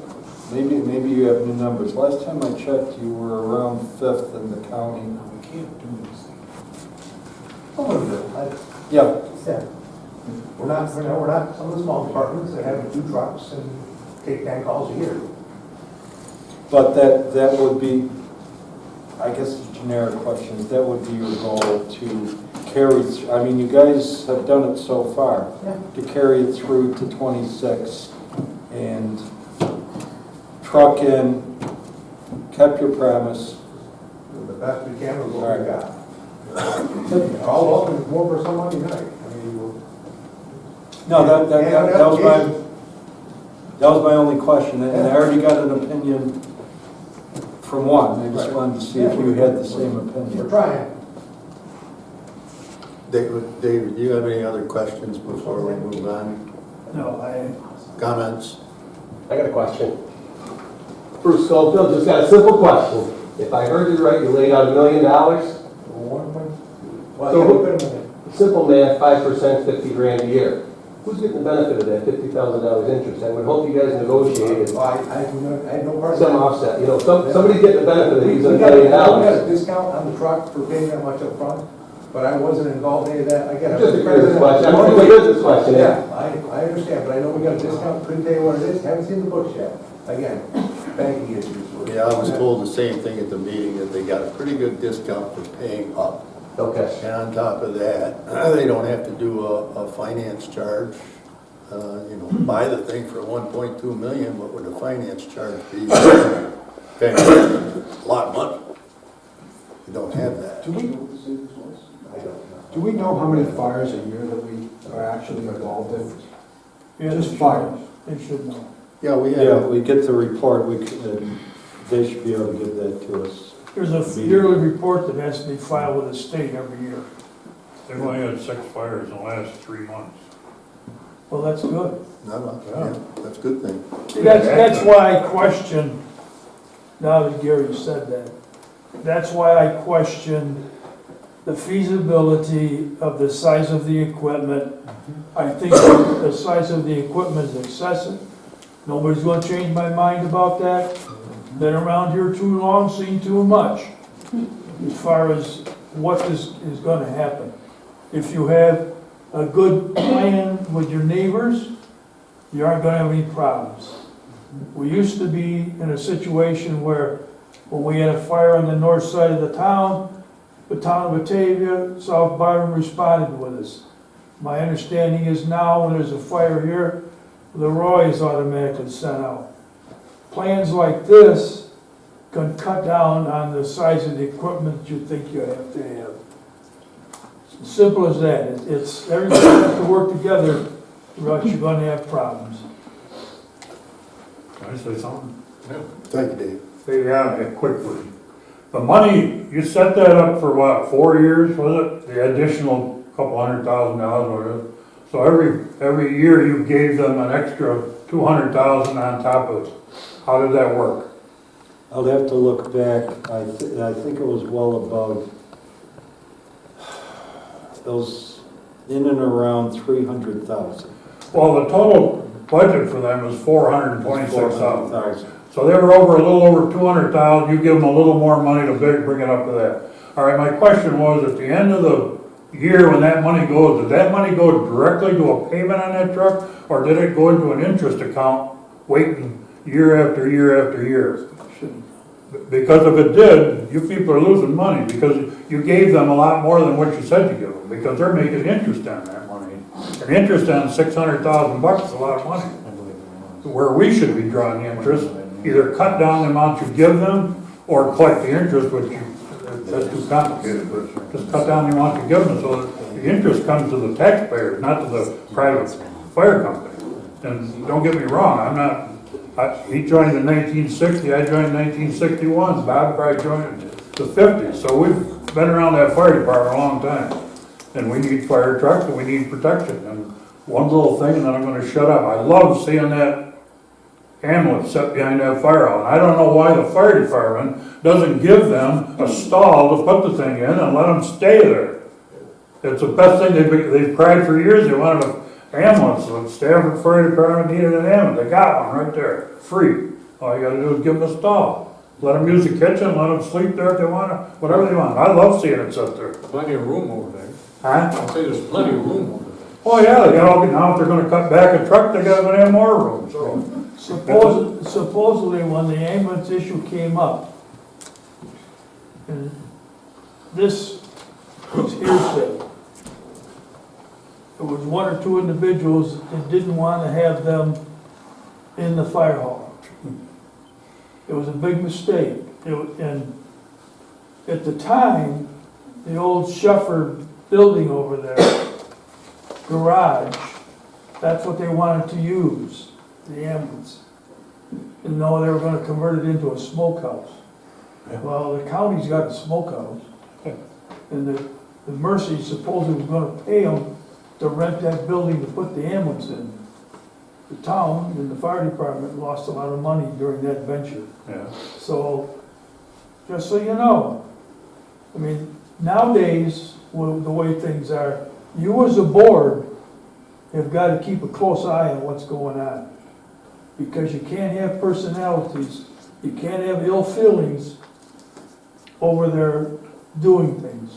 maybe you have new numbers. Last time I checked, you were around 5th in the county.
We can't do this thing.
a little bit.
Yeah,
Yeah. We're not some of the small departments that have 2 trucks and take 10 calls a year.
but that would be, I guess the generic question is, that would be your goal to carry, I mean, you guys have done it so far.
Yeah.
To carry it through to 26 and truck in, kept your promise.
The best we can with what we got. All welcome, more for some Monday night. I mean,
No, that was my only question, and I already got an opinion from one. I just wanted to see if you had the same
we're
opinion.
trying.
David, do you have any other questions before we move on?
No,
Comments?
I got a question. Bruce Schofield, just got a simple question. If I heard you right, you laid out $1 million? Simple math, 5%, 50 grand a year. Who's getting the benefit of that $50,000 interest? I would hope you guys negotiated
I had no part of
some
that.
offset. You know, somebody's getting the benefit of using $1
We got
million.
a discount on the truck for paying that much up front, but I wasn't involved in any of that. Again,
Just a business question. I'm a business question,
Yeah, I understand, but I know we got a discount, couldn't tell you what it is, haven't seen the books yet. Again, banking issues.
Yeah, I was told the same thing at the meeting, that they got a pretty good discount for paying up.
Okay.
And on top of that, they don't have to do a finance charge. You know, buy the thing for 1.2 million, what would the finance charge be? Paying a lot of money. You don't have that.
Do we know how many fires a year that we are actually involved in?
yeah,
Just fires.
they should know.
Yeah, we
Yeah,
have.
we get the report, they should be able to give that to us.
There's a yearly report that has to be filed with the state every year.
They've only had 6 fires in the last 3 months.
Well, that's good.
No, yeah, that's a good thing.
See, that's why I question, now that Gary said that, that's why I question the feasibility of the size of the equipment. I think the size of the equipment is excessive. Nobody's gonna change my mind about that. Been around here too long, seen too much, as far as what is gonna happen. If you have a good plan with your neighbors, you aren't gonna have any problems. We used to be in a situation where, when we had a fire on the north side of the town of Batavia, South Byron responded with us. My understanding is now, when there's a fire here, the Roy is automatically sent out. Plans like this can cut down on the size of the equipment you think you have to have. It's as simple as that. It's everybody has to work together, or else you're gonna have problems.
Can I say something?
Thank you, Dave.
Yeah, quickly. The money, you set that up for what, 4 years, was it? The additional couple $100,000, whatever. So every year you gave them an extra 200,000 on top of it. How did that work?
I'll have to look back, I think it was well above, those in and around 300,000.
Well, the total budget for them is 426,000.
400,000.
So they were over, a little over 200,000, you give them a little more money to bring it up to that. All right, my question was, at the end of the year when that money goes, did that money go directly to a payment on that truck? Or did it go into an interest account waiting year after year after year? Because if it did, you people are losing money because you gave them a lot more than what you said you give them, because they're making interest on that money. And interest on $600,000 is a lot of money. Where we should be drawing the interest, either cut down the amount you give them or collect the interest, which that's too complicated, but just cut down the amount you give them so that the interest comes to the taxpayers, not to the private fire company. And don't get me wrong, he joined in 1960, I joined in 1961, Bob probably joined in the 50s, so we've been around that fire department a long time. And we need fire trucks and we need protection, and
one little thing and then I'm gonna shut up. I love seeing that ambulance set behind that fire hall. I don't know why the fire department doesn't give them a stall to put the thing in and let them stay there. It's the best thing, they've cried for years, they wanted an ambulance, the Stafford Fire Department needed an ambulance, they got one right there, free. All you gotta do is give them a stall. Let them use the kitchen, let them sleep there if they wanna, whatever they want. I love seeing it sit there.
Plenty of room over there.
Huh?
I'd say there's plenty of room over there.
Oh, yeah, they got all, now if they're gonna cut back a truck, they gotta have more room, so.
Supposedly, when the ambulance issue came up, and this was hearsay, there was one or two individuals that didn't want to have them in the fire hall. It was a big mistake. And at the time, the old Stafford building over there, garage, that's what they wanted to use, the ambulance. And no, they were gonna convert it into a smokehouse. Well, the county's got a smokehouse, and the Mercy supposedly was gonna pay them to rent that building to put the ambulance in. The town and the fire department lost a lot of money during that venture.
Yeah.
So, just so you know, I mean, nowadays, with the way things are, you as a board have got to keep a close eye on what's going on. Because you can't have personalities, you can't have ill feelings over their doing things.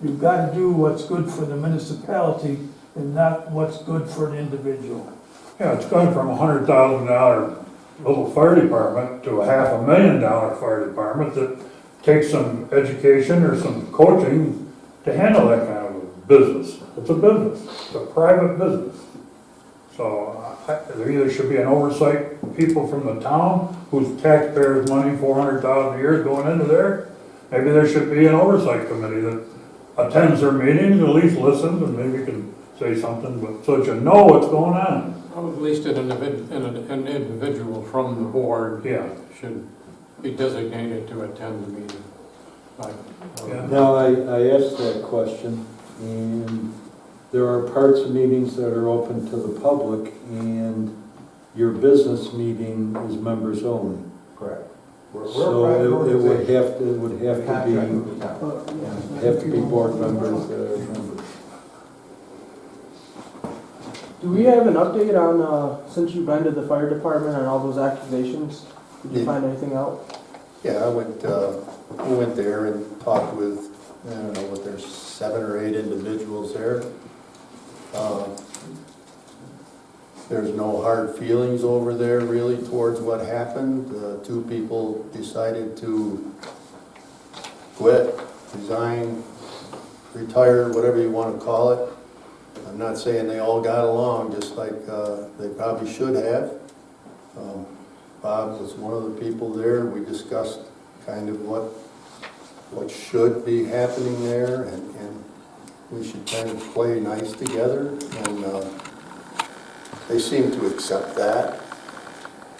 You've got to do what's good for the municipality and not what's good for an individual.
Yeah, it's gone from $100,000 little fire department to a $500,000 fire department that takes some education or some coaching to handle that kind of a business. It's a business, it's a private business. So there either should be an oversight, people from the town whose taxpayers' money, $400,000 a year is going into there. Maybe there should be an oversight committee that attends their meetings, at least listens, and maybe can say something, but so that you know what's going on.
Well, at least an individual from the board should be designated to attend the meeting.
Now, I asked that question, and there are parts of meetings that are open to the public, and your business meeting is members only.
Correct.
So it would have to be board members that are members.
Do we have an update on, since you've been to the fire department and all those accusations? Did you find anything out?
Yeah, we went there and talked with, I don't know, what there's 7 or 8 individuals there. There's no hard feelings over there really towards what happened. 2 people decided to quit, resign, retire, whatever you want to call it. I'm not saying they all got along, just like they probably should have. Bob was one of the people there. We discussed kind of what should be happening there, and we should kind of play nice together, and they seem to accept that.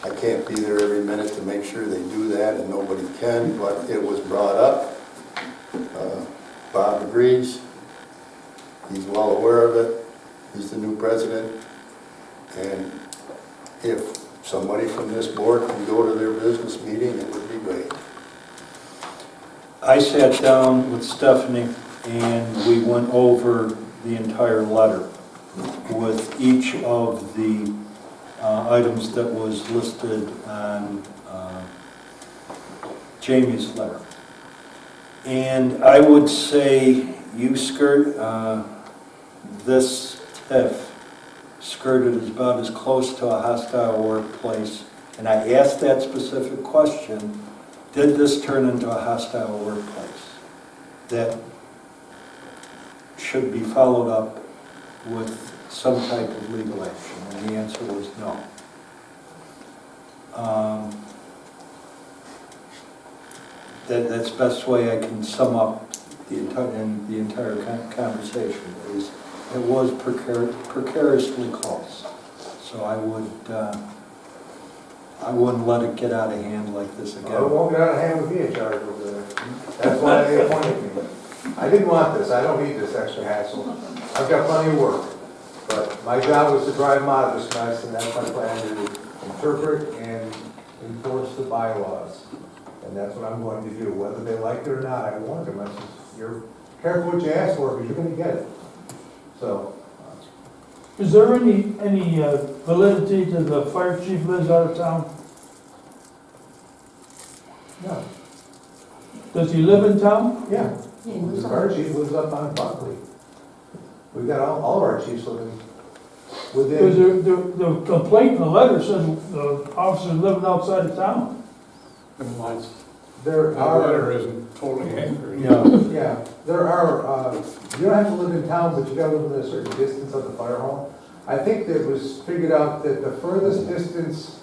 I can't be there every minute to make sure they do that, and nobody can, but it was brought up. Bob agrees. He's well aware of it. He's the new president. And if somebody from this board can go to their business meeting, it would be great.
I sat down with Stephanie and we went over the entire letter with each of the items that was listed on Jamie's letter. And I would say you skirt this TIF skirted about as close to a hostile workplace. And I asked that specific question, did this turn into a hostile workplace that should be followed up with some type of legal action? And the answer was no. That's the best way I can sum up the entire conversation. Is it was precariously close. So I wouldn't let it get out of hand like this again.
Well, it won't get out of hand with me in charge over there. That's why they appointed me. I didn't want this. I don't need this extra hassle. I've got plenty of work. But My job was to drive them out of this mess, and that's my plan, to interpret and enforce the bylaws. And that's what I'm going to do, whether they like it or not. I warned them, I said, you're careful what you ask for, because you're gonna get it. So,
Is there any validity to the fire chief lives out of town?
no,
Does he live in town?
yeah. The fire chief lives up on Buckley. We've got all of our chiefs living
Because
within.
the complaint in the letter says the officer's living outside of town.
And mine's,
There
that
are.
letter isn't totally accurate.
Yeah, there are, you don't have to live in town, but you gotta live within a certain distance of the fire hall. I think that it was figured out that the furthest distance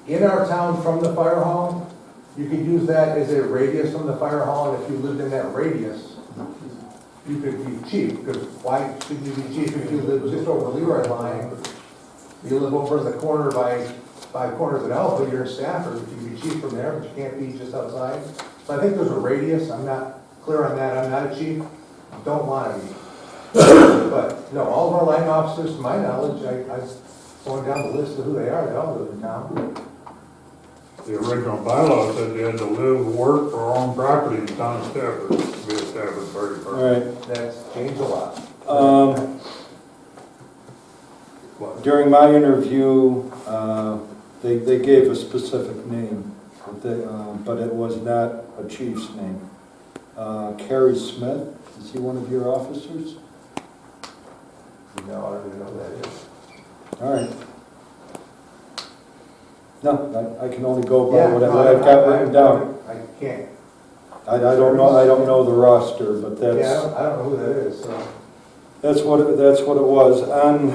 in our town from the fire hall, you could use that as a radius from the fire hall, and if you lived in that radius, you could be chief, because why should you be chief if you live just over the Leroy line? You live over in the corner by 5 corners at Alpha, you're in Stafford, you can be chief from there, but you can't be just outside. So I think there's a radius, I'm not clear on that, I'm not a chief, don't want to be. But, no, all of our line officers, to my knowledge, I was going down the list of who they are, they all live in town.
The original bylaw said they had to live, work, or own property in town of Stafford, to be a Stafford fire
All
department.
right.
That's changed a lot.
During my interview, they gave a specific name, but it was not a chief's name. Carrie Smith, is he one of your officers?
No, I don't even know who that is.
All right. No, I can only go by
Yeah,
what
no,
I've got written down.
I can't.
I don't know the roster, but
Yeah,
that's,
I don't know who that is, so.
that's what it was. On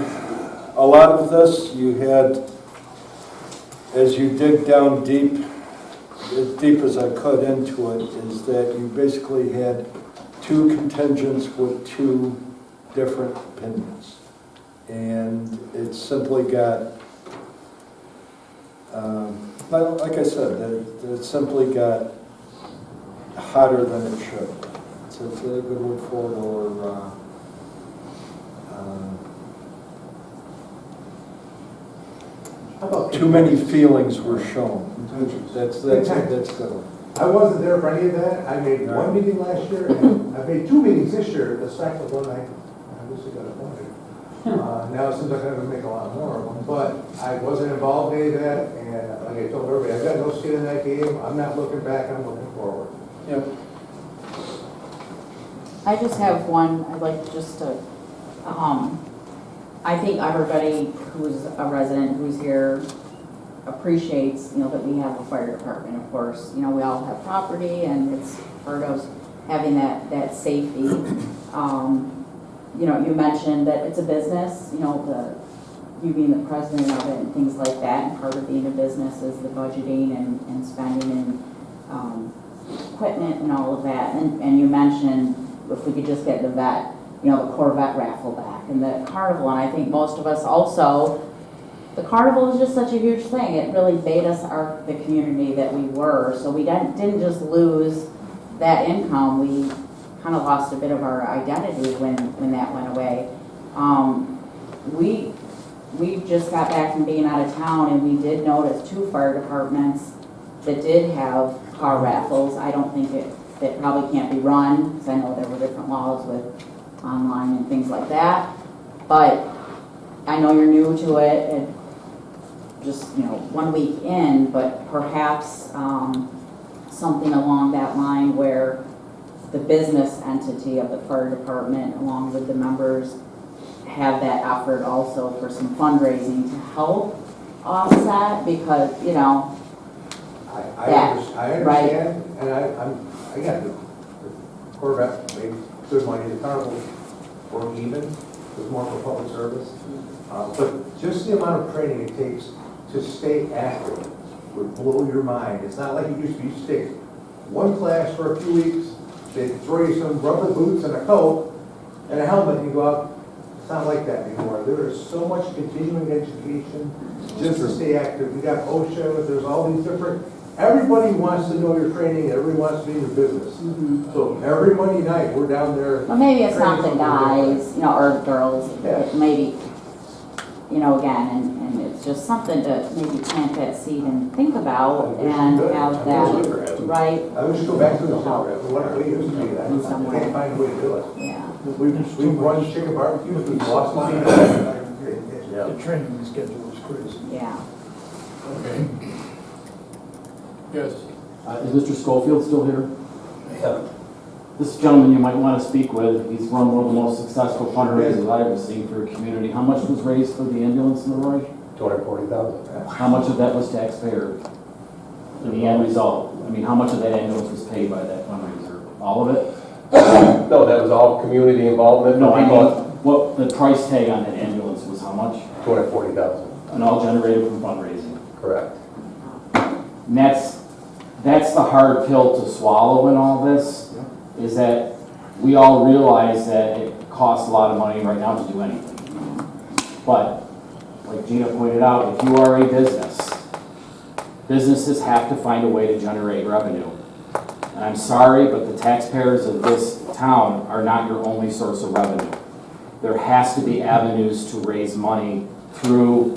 a lot of this, you had, as you dig down deep, as deep as I could into it, is that you basically had 2 contingents with 2 different opinions. And it simply got, like I said, it simply got hotter than it should. It's a good word for it, or
How about
too many feelings were shown. That's good.
I wasn't there for any of that. I made one meeting last year, and I made 2 meetings this year. The second one, I obviously got appointed. Now it seems like I'm gonna make a lot more of them, but I wasn't involved in any of that, and like I told everybody, I've got no skin in that game. I'm not looking back, I'm looking forward.
Yep.
I just have one, I'd like just to, I think everybody who's a resident who's here appreciates, that we have a fire department, of course. We all have property, and it's part of having that safety. You mentioned that it's a business, you being the president of it and things like that, and part of being a business is the budgeting and spending and equipment and all of that. And you mentioned if we could just get the the Corvette raffle back and the carnival, and I think most of us also, the carnival is just such a huge thing. It really made us the community that we were. So we didn't just lose that income, we kind of lost a bit of our identity when that went away. We just got back from being out of town, and we did notice 2 fire departments that did have car raffles. I don't think it probably can't be run, because I know there were different laws with online and things like that. But I know you're new to it, and just 1 week in, but perhaps something along that line where the business entity of the fire department, along with the members, have that effort also for some fundraising to help offset, because,
I understand,
right?
and again, the Corvette made good money, the carnival were even, it was more for public service. But just the amount of training it takes to stay active would blow your mind. It's not like it used to be. You used to take 1 class for a few weeks, they'd throw you some rubber boots and a coat and a helmet, and you go out. It's not like that anymore. There is so much continuing education just to stay active. You got OSHA, there's all these different, everybody wants to know your training, everybody wants to be in your business. So every Monday night, we're down there.
Well, maybe it's not the guys, or girls,
Yeah.
maybe you know, again, and it's just something to maybe plant that seed and think about and have that, right?
I would just go back to the
Help.
what we used to be, that.
In some way.
Can't find a way to do it.
Yeah.
We've run chicken barbecues, we've lost money.
The training schedule is crazy.
Yeah.
Okay. Yes.
Is Mr. Schofield still here?
Yeah.
This gentleman you might want to speak with, he's run one of the most successful fundraisers I've ever seen for a community. How much was raised for the ambulance in the Roy?
$240,000.
How much of that was taxpayer in the end result? I mean, how much of that ambulance was paid by that fundraiser? All of it?
No, that was all community involvement.
No, I mean, what the price tag on that ambulance was how much?
$240,000.
And all generated from fundraising.
Correct.
And that's the hard pill to swallow in all this, is that we all realize that it costs a lot of money right now to do anything. But, like Gina pointed out, if you are a business, businesses have to find a way to generate revenue. And I'm sorry, but the taxpayers of this town are not your only source of revenue. There has to be avenues to raise money through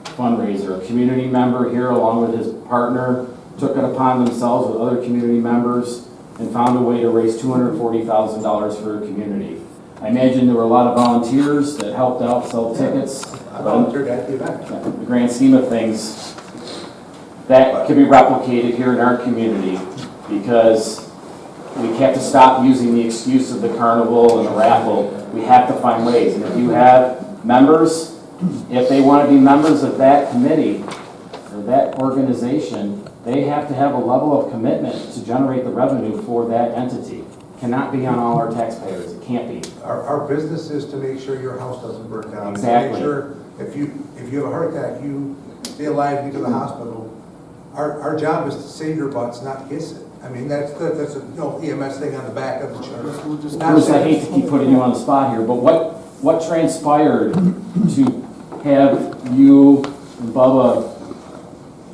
fundraiser. A community member here, along with his partner, took it upon themselves with other community members and found a way to raise $240,000 for a community. I imagine there were a lot of volunteers that helped out sell tickets.
I volunteered at the event.
In the grand scheme of things, that could be replicated here in our community, because we have to stop using the excuse of the carnival and the raffle. We have to find ways. And if you have members, if they want to be members of that committee or that organization, they have to have a level of commitment to generate the revenue for that entity. It cannot be on all our taxpayers. It can't be.
Our business is to make sure your house doesn't burn down.
Exactly.
To make sure if you have a heart attack, you stay alive, get to the hospital. Our job is to save your butts, not kiss it. I mean, that's a EMS thing on the back of the chart.
Bruce, I hate to keep putting you on the spot here, but what transpired to have you and Bubba?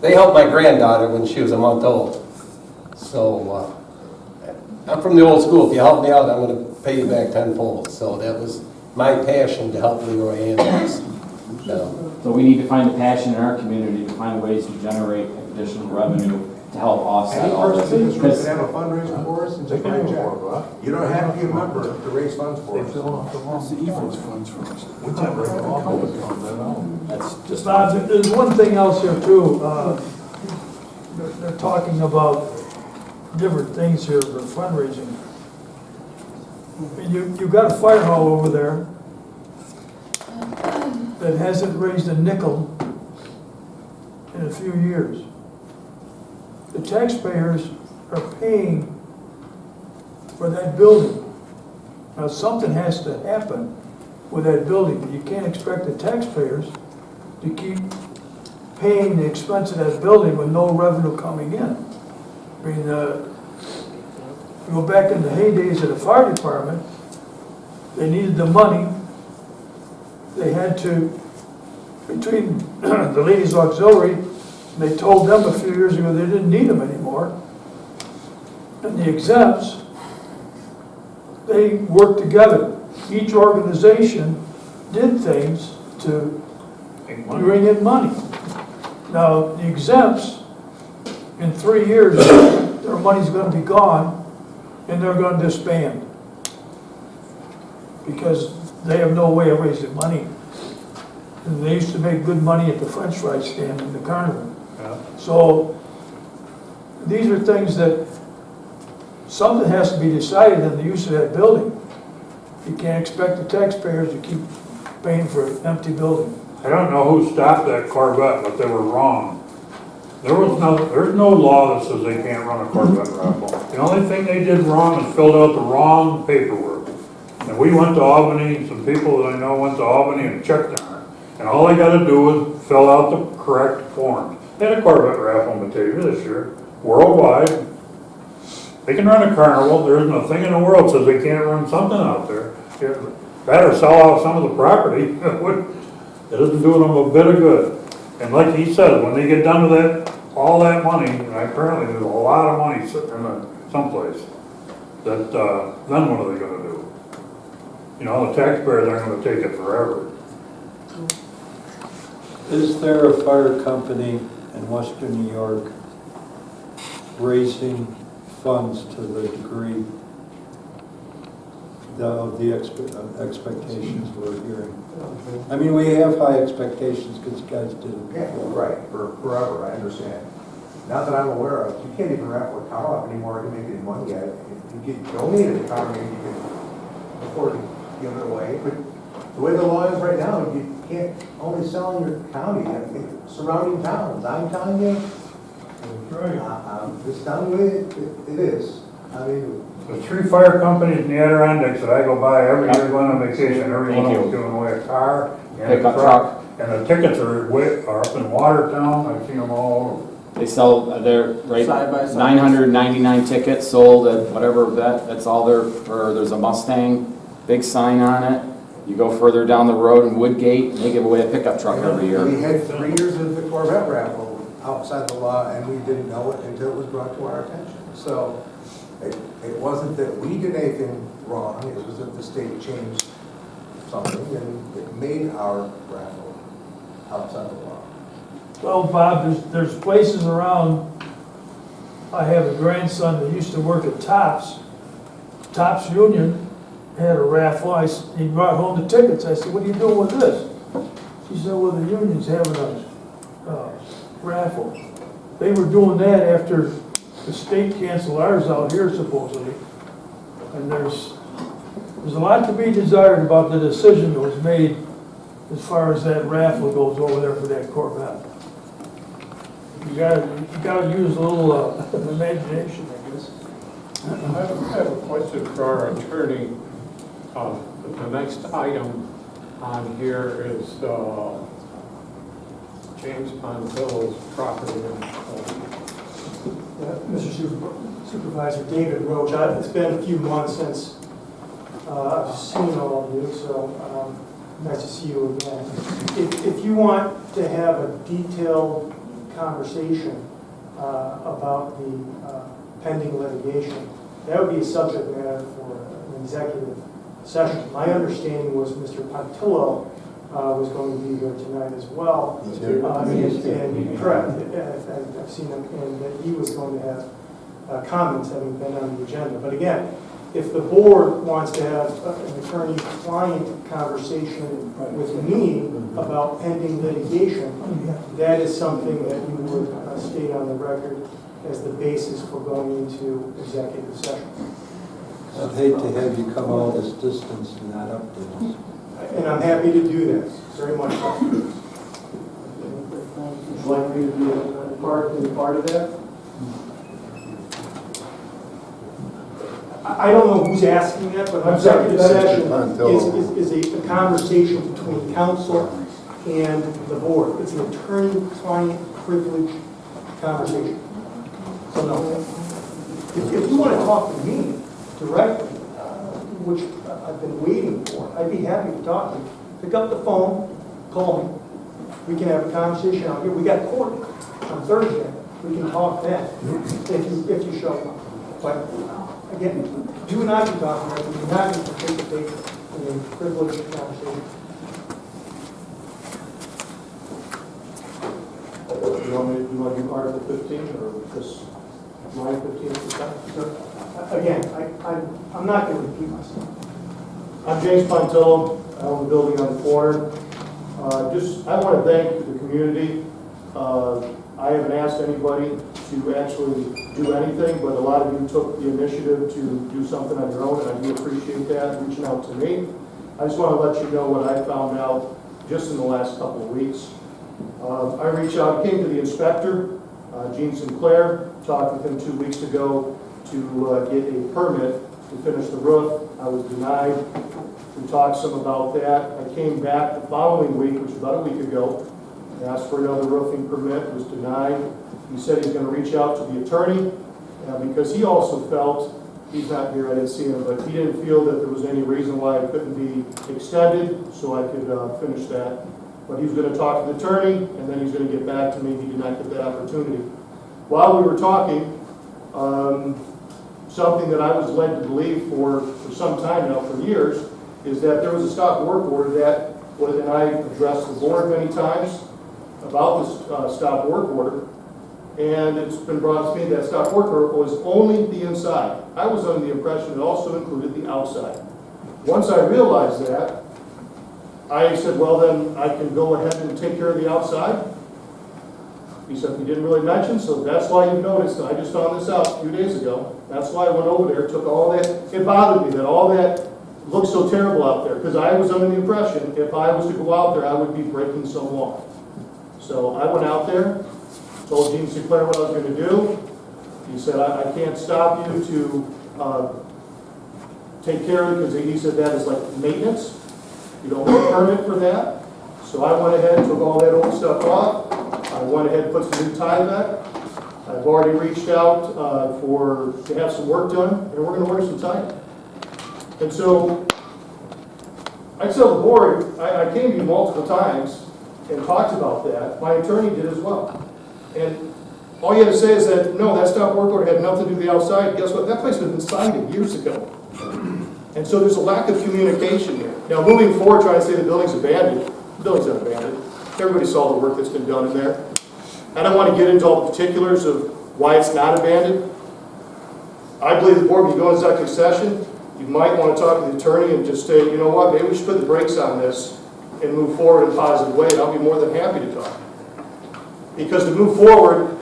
They helped my granddaughter when she was a month old. So I'm from the old school. If you help me out, I'm going to pay you back tenfold. So that was my passion to help Leroy Ambulance.
So we need to find a passion in our community to find ways to generate additional revenue to help offset
Any
all
person in this room
this.
can have a fundraiser for us and just write a check. You don't have to be a member to raise funds for us.
It's the EFOS funds for us.
That's just
There's one thing else here too. They're talking about different things here for fundraising. You've got a fire hall over there that hasn't raised a nickel in a few years. The taxpayers are paying for that building. Now, something has to happen with that building. You can't expect the taxpayers to keep paying the expense of that building with no revenue coming in. I mean, you go back in the heydays of the fire department, they needed the money. They had to, between the ladies auxiliary, they told them a few years ago they didn't need them anymore. And the exempts, they worked together. Each organization did things to bring in money. Now, the exempts, in 3 years, their money's going to be gone, and they're going to disband. Because they have no way of raising money. And they used to make good money at the French fry stand in the carnival. So these are things that something has to be decided in the use of that building. You can't expect the taxpayers to keep paying for an empty building.
I don't know who stopped that Corvette, but they were wrong. There's no law that says they can't run a Corvette raffle. The only thing they did wrong is filled out the wrong paperwork. And we went to Albany, some people that I know went to Albany and checked on it. And all they gotta do is fill out the correct forms. They had a Corvette raffle in Batavia this year, worldwide. They can run a carnival. There isn't a thing in the world that says they can't run something out there. Better sell out some of the property. It isn't doing them a bit of good. And like he said, when they get done with that, all that money, and apparently there's a lot of money sitting in someplace, that then what are they going to do? You know, the taxpayers aren't going to take it forever.
Is there a fire company in Western New York raising funds to the degree of the expectations we're hearing? I mean, we have high expectations because you guys did it
Yeah,
before.
right, for forever, I understand. Not that I'm aware of, you can't even raffle a car off anymore to make any money at it. If you get donated a car, maybe you can afford to give it away, but the way the law is right now, you can't only sell in your county, I think surrounding towns. I'm telling you, it's down the way it is. I mean,
The 3 fire companies in the Adirondacks that I go by every year going on vacation, every one of them giving away a car and a
Pickup
truck. And the tickets are up in Watertown, I've seen them all over.
They sell, they're, right,
Side by side.
999 tickets sold at whatever, that's all there, or there's a Mustang, big sign on it. You go further down the road in Woodgate, and they give away a pickup truck every year.
we had 3 years of the Corvette raffle outside the law, and we didn't know it until it was brought to our attention. So it wasn't that we did anything wrong, it was that the state changed something and it made our raffle outside the law.
Well, Bob, there's places around, I have a grandson that used to work at Tops. Tops Union had a raffle, he brought home the tickets, I said, what are you doing with this? She said, well, the union's having a raffle. They were doing that after the state canceled ours out here supposedly. And there's a lot to be desired about the decision that was made as far as that raffle goes over there for that Corvette. You gotta use a little imagination, I guess.
I have a question for our attorney. The next item on here is James Pontillo's property.
Mr. Supervisor, David Roach, it's been a few months since I've seen all of you, so nice to see you again. If you want to have a detailed conversation about the pending litigation, that would be a subject matter for an executive session. My understanding was Mr. Pontillo was going to be here tonight as well.
He's here.
Correct, I've seen him, and that he was going to have comments having been on the agenda. But again, if the board wants to have an attorney-client conversation with me about pending litigation, that is something that you would state on the record as the basis for going into executive session.
I'd hate to have you come all this distance and not update us.
And I'm happy to do that, very much so. Would you like me to be a part of that? I don't know who's asking that, but executive session is a conversation between counsel and the board. It's an attorney-client privilege conversation. So no. If you want to talk to me directly, which I've been waiting for, I'd be happy to talk to you. Pick up the phone, call me. We can have a conversation out here. We got court on Thursday. We can talk then, if you show up. But again, you and I can talk, right? We do not need to participate in a privileged conversation.
You want to do Article 15 or just line 15%?
Again, I'm not going to repeat myself. I'm James Pontillo. I own the building on the corner. I want to thank the community. I haven't asked anybody to actually do anything, but a lot of you took the initiative to do something on your own, and I do appreciate that, reaching out to me. I just want to let you know what I found out just in the last couple of weeks. I came to the inspector, Gene Sinclair, talked with him 2 weeks ago to get a permit to finish the roof. I was denied. We talked some about that. I came back the following week, which was about a week ago, asked for another roofing permit, was denied. He said he's going to reach out to the attorney because he also felt, he's not here, I didn't see him, but he didn't feel that there was any reason why it couldn't be extended so I could finish that. But he was going to talk to the attorney and then he's going to get back to me. He did not get that opportunity. While we were talking, something that I was led to believe for some time now, for years, is that there was a stop work order that, and I addressed the board many times, about this stop work order, and it's been brought to me that stop work order was only the inside. I was under the impression it also included the outside. Once I realized that, I said, well, then I can go ahead and take care of the outside. He said, we didn't really mention, so that's why you noticed. I just found this out a few days ago. That's why I went over there, took all that. It bothered me that all that looked so terrible out there, because I was under the impression if I was to go out there, I would be breaking some law. So I went out there, told Gene Sinclair what I was going to do. He said, I can't stop you to take care of it, because he said that is like maintenance. You don't need a permit for that. So I went ahead and took all that old stuff off. I went ahead and put some new tie back. I've already reached out to have some work done, and we're going to order some tie. And so I tell the board, I came to you multiple times and talked about that. My attorney did as well. And all you had to say is that, no, that stop work order had nothing to do with the outside. Guess what? That place had been signed years ago. And so there's a lack of communication here. Now, moving forward, trying to say the building's abandoned. The building's not abandoned. Everybody saw the work that's been done in there. I don't want to get into all the particulars of why it's not abandoned. I believe the board, when you go into executive session, you might want to talk to the attorney and just say, you know what, maybe we should put the brakes on this and move forward in a positive way, and I'll be more than happy to talk. Because to move forward,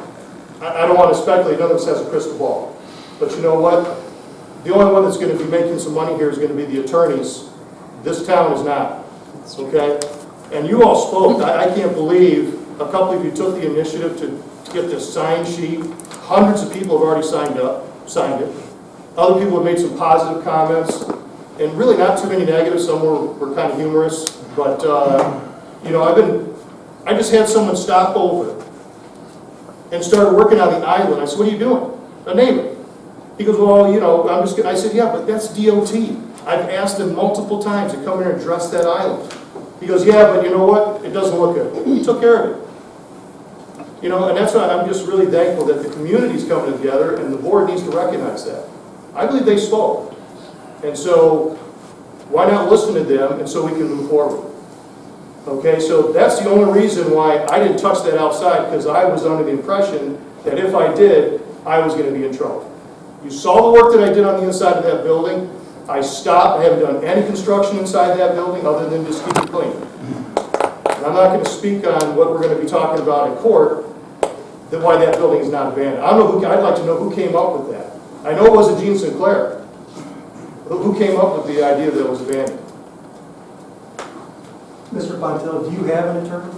I don't want to speculate, none of us has a crystal ball. But you know what? The only one that's going to be making some money here is going to be the attorneys. This town is not. Okay? And you all spoke. I can't believe a couple of you took the initiative to get this sign sheet. Hundreds of people have already signed it. Other people have made some positive comments, and really not too many negatives. Some were kind of humorous. But, you know, I just had someone stop over and started working on the island. I said, what are you doing? A neighbor. He goes, well, you know, I said, yeah, but that's DOT. I've asked them multiple times to come here and address that island. He goes, yeah, but you know what? It doesn't look good. He took care of it. You know, and that's why I'm just really thankful that the community's coming together, and the board needs to recognize that. I believe they spoke. And so, why not listen to them, and so we can move forward? Okay, so that's the only reason why I didn't touch that outside, because I was under the impression that if I did, I was going to be in trouble. You saw the work that I did on the inside of that building. I stopped. I haven't done any construction inside that building other than just keep it clean. And I'm not going to speak on what we're going to be talking about in court, that why that building is not abandoned. I don't know I'd like to know who came up with that. I know it wasn't Gene Sinclair. Who came up with the idea that it was abandoned? Mr. Pontillo, do you have an attorney?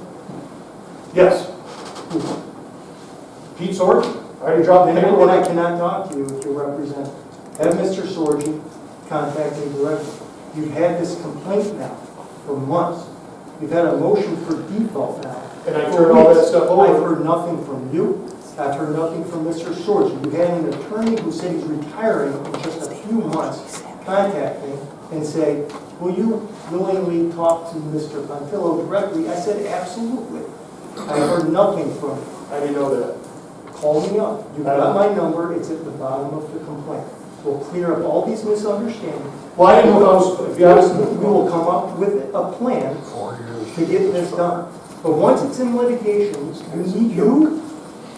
Yes. Pete Sorge? I already dropped the paperwork.
Then I cannot talk to you if you're represented. Have Mr. Sorge contact me directly. You've had this complaint now for months. You've had a motion for default now.
And I turned all that stuff over.
I've heard nothing from you. I've heard nothing from Mr. Sorge. You had an attorney who said he's retiring in just a few months contact me and say, will you willingly talk to Mr. Pontillo directly? I said, absolutely. I heard nothing from him.
I didn't know that.
Call me up. You've got my number. It's at the bottom of the complaint. We'll clear up all these misunderstandings.
Well, I didn't know if I was, to be honest with you.
We will come up with a plan to get this done. But once it's in litigation, you,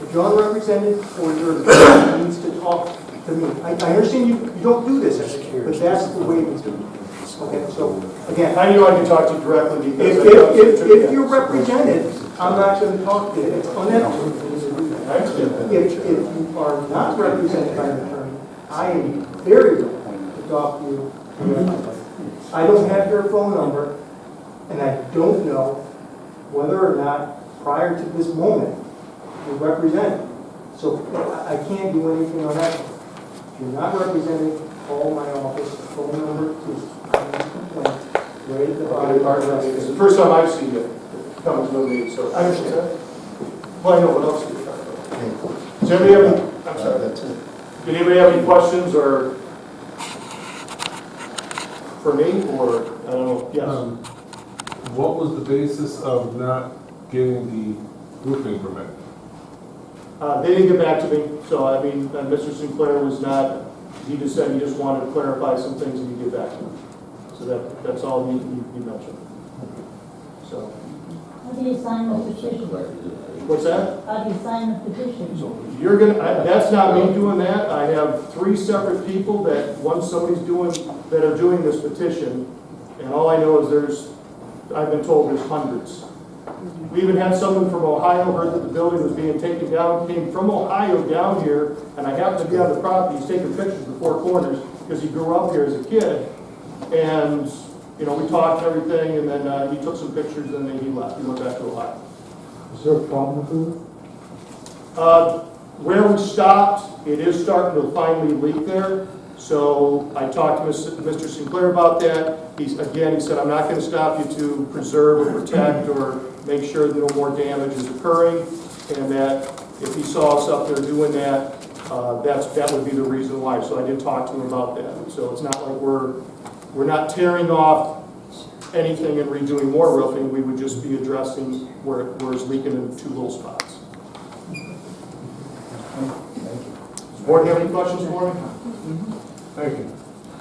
if you're unrepresented, or your attorney needs to talk to me. I understand you don't do this, but that's the way we do it. Okay, so again,
I knew I could talk to you directly because
if you're represented, I'm not going to talk to you. It's unethical for me to do that. If you are not represented by an attorney, I am very willing to talk to you directly. I don't have your phone number, and I don't know whether or not prior to this moment you're represented. So I can't do anything on that. If you're not represented, call my office. Phone number is right at the bottom.
It's the first time I've seen you come to a meeting, so.
I understand.
Well, I know what else you're talking about. Does anybody have any, I'm sorry, that's it. Did anybody have any questions or for me, or, I don't know, yes?
What was the basis of not getting the roofing permit?
They didn't get back to me, so I mean, Mr. Sinclair was not, he just said he just wanted to clarify some things and he'd get back to me. So that's all he mentioned. So.
do you sign the petition?
What's that?
How do you sign the petition?
You're that's not me doing that. I have 3 separate people that, that are doing this petition, and all I know is I've been told there's hundreds. We even had someone from Ohio heard that the building was being taken down, came from Ohio down here, and I happened to be on the property. He's taking pictures of the 4 corners because he grew up here as a kid, and we talked and everything, and then he took some pictures, and then he left. He went back to Ohio.
Is there a problem with it?
Where we stopped, it is starting to finally leak there. So I talked to Mr. Sinclair about that. He said, I'm not going to stop you to preserve or protect or make sure that no more damage is occurring, and that if he saw us up there doing that, that would be the reason why. So I did talk to him about that. So it's not like we're not tearing off anything and redoing more roofing. We would just be addressing where it's leaking in 2 little spots. Does the board have any questions for me?
Thank you.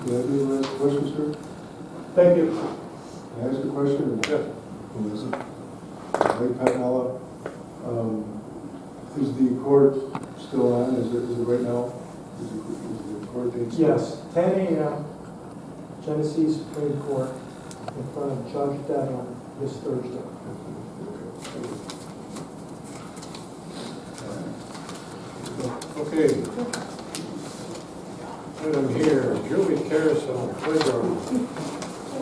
Do you have any last questions, sir?
Thank you.
Can I ask a question?
Yeah.
Who is it? Ray Patnella. Is the court still on? Is it right now? Is the court date still?
Yes, 10 a.m., Genesee Supreme Court, in front of Judge Devlin this Thursday.
Okay. Item here, Julie Carasone, playground.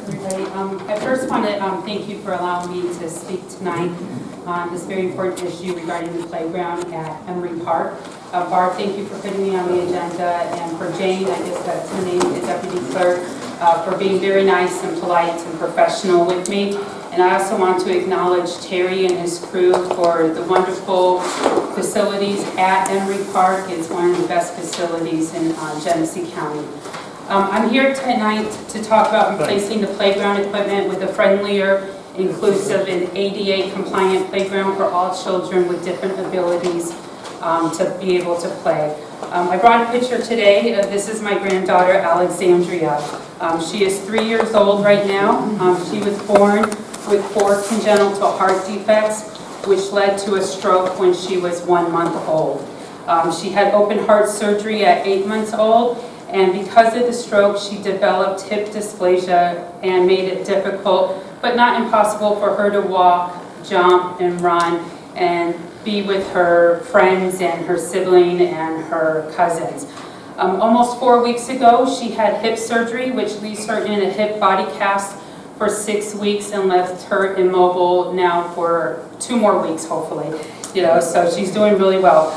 Everybody, I first want to thank you for allowing me to speak tonight on this very important issue regarding the playground at Emery Park. Barb, thank you for putting me on the agenda, and for Jane, I guess that's her name, the deputy clerk, for being very nice and polite and professional with me. And I also want to acknowledge Terry and his crew for the wonderful facilities at Emery Park. It's one of the best facilities in Genesee County. I'm here tonight to talk about replacing the playground equipment with a friendlier, inclusive, and ADA compliant playground for all children with different abilities to be able to play. I brought a picture today. This is my granddaughter, Alexandria. She is 3 years old right now. She was born with 4 congenital heart defects, which led to a stroke when she was 1 month old. She had open heart surgery at 8 months old, and because of the stroke, she developed hip dysplasia and made it difficult, but not impossible, for her to walk, jump, and run, and be with her friends and her sibling and her cousins. Almost 4 weeks ago, she had hip surgery, which leaves her in a hip body cast for 6 weeks and left her immobile now for 2 more weeks, hopefully. So she's doing really well.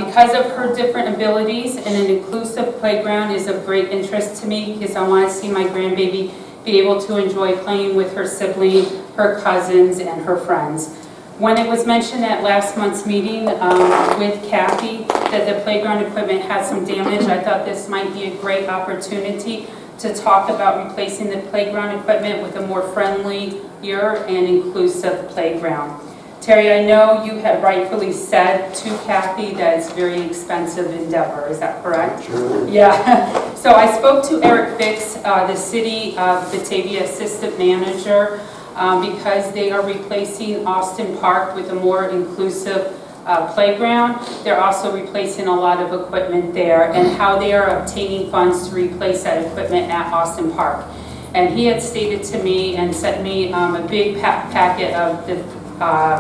Because of her different abilities, and an inclusive playground is of great interest to me, because I want to see my grandbaby be able to enjoy playing with her sibling, her cousins, and her friends. When it was mentioned at last month's meeting with Cathy that the playground equipment had some damage, I thought this might be a great opportunity to talk about replacing the playground equipment with a more friendlier and inclusive playground. Terry, I know you had rightfully said to Cathy that it's a very expensive endeavor. Is that correct?
Sure.
Yeah. So I spoke to Eric Fix, the City of Batavia Assistant Manager, because they are replacing Austin Park with a more inclusive playground. They're also replacing a lot of equipment there, and how they are obtaining funds to replace that equipment at Austin Park. And he had stated to me and sent me a big packet of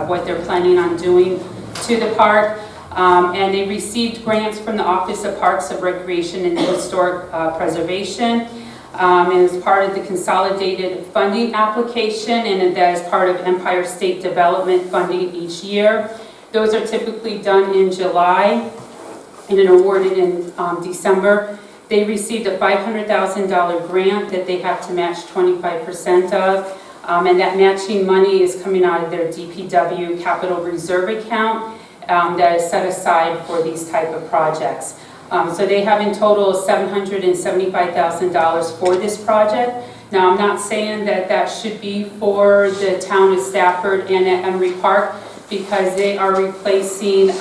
what they're planning on doing to the park. And they received grants from the Office of Parks and Recreation and Historic Preservation. It was part of the consolidated funding application, and that is part of Empire State Development funding each year. Those are typically done in July and are awarded in December. They received a $500,000 grant that they have to match 25% of. And that matching money is coming out of their DPW Capital Reserve account that is set aside for these type of projects. So they have in total $775,000 for this project. Now, I'm not saying that that should be for the town of Stafford and at Emery Park, because they are replacing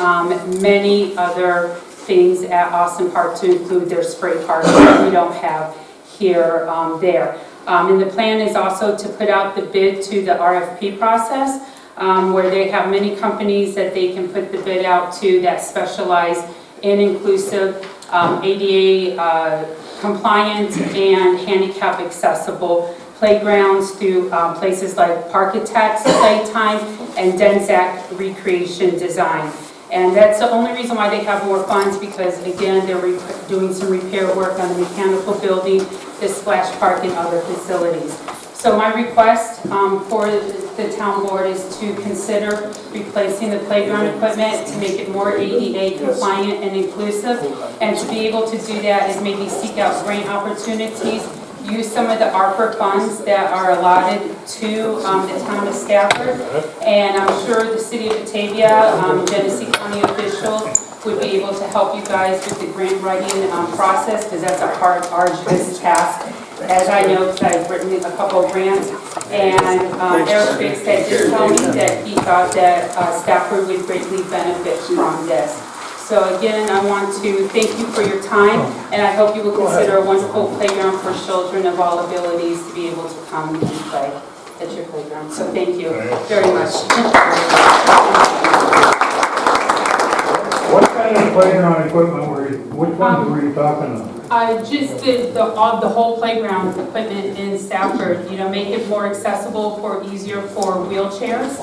many other things at Austin Park, to include their spray park that we don't have here there. And the plan is also to put out the bid to the RFP process where they have many companies that they can put the bid out to that specialize in inclusive, ADA compliant and handicap accessible playgrounds through places like Parkitex Playtime and Denzac Recreation Design. And that's the only reason why they have more funds, because again, they're doing some repair work on the mechanical building, the splash park and other facilities. So my request for the town board is to consider replacing the playground equipment to make it more ADA compliant and inclusive. And to be able to do that is maybe seek out grant opportunities, use some of the ARPA funds that are allotted to the town of Stafford. And I'm sure the city of Batavia, Genesee County officials would be able to help you guys with the grant writing process, because that's a hard, arduous task. As I know, because I've written a couple of grants, and Eric Biggs did tell me that he thought that Stafford would greatly benefit from this. So again, I want to thank you for your time, and I hope you will consider a wonderful playground for children of all abilities to be able to come and play at your playground. So thank you very much.
What kind of playground equipment which ones were you talking about?
Just the whole playground equipment in Stafford, make it more accessible easier for wheelchairs,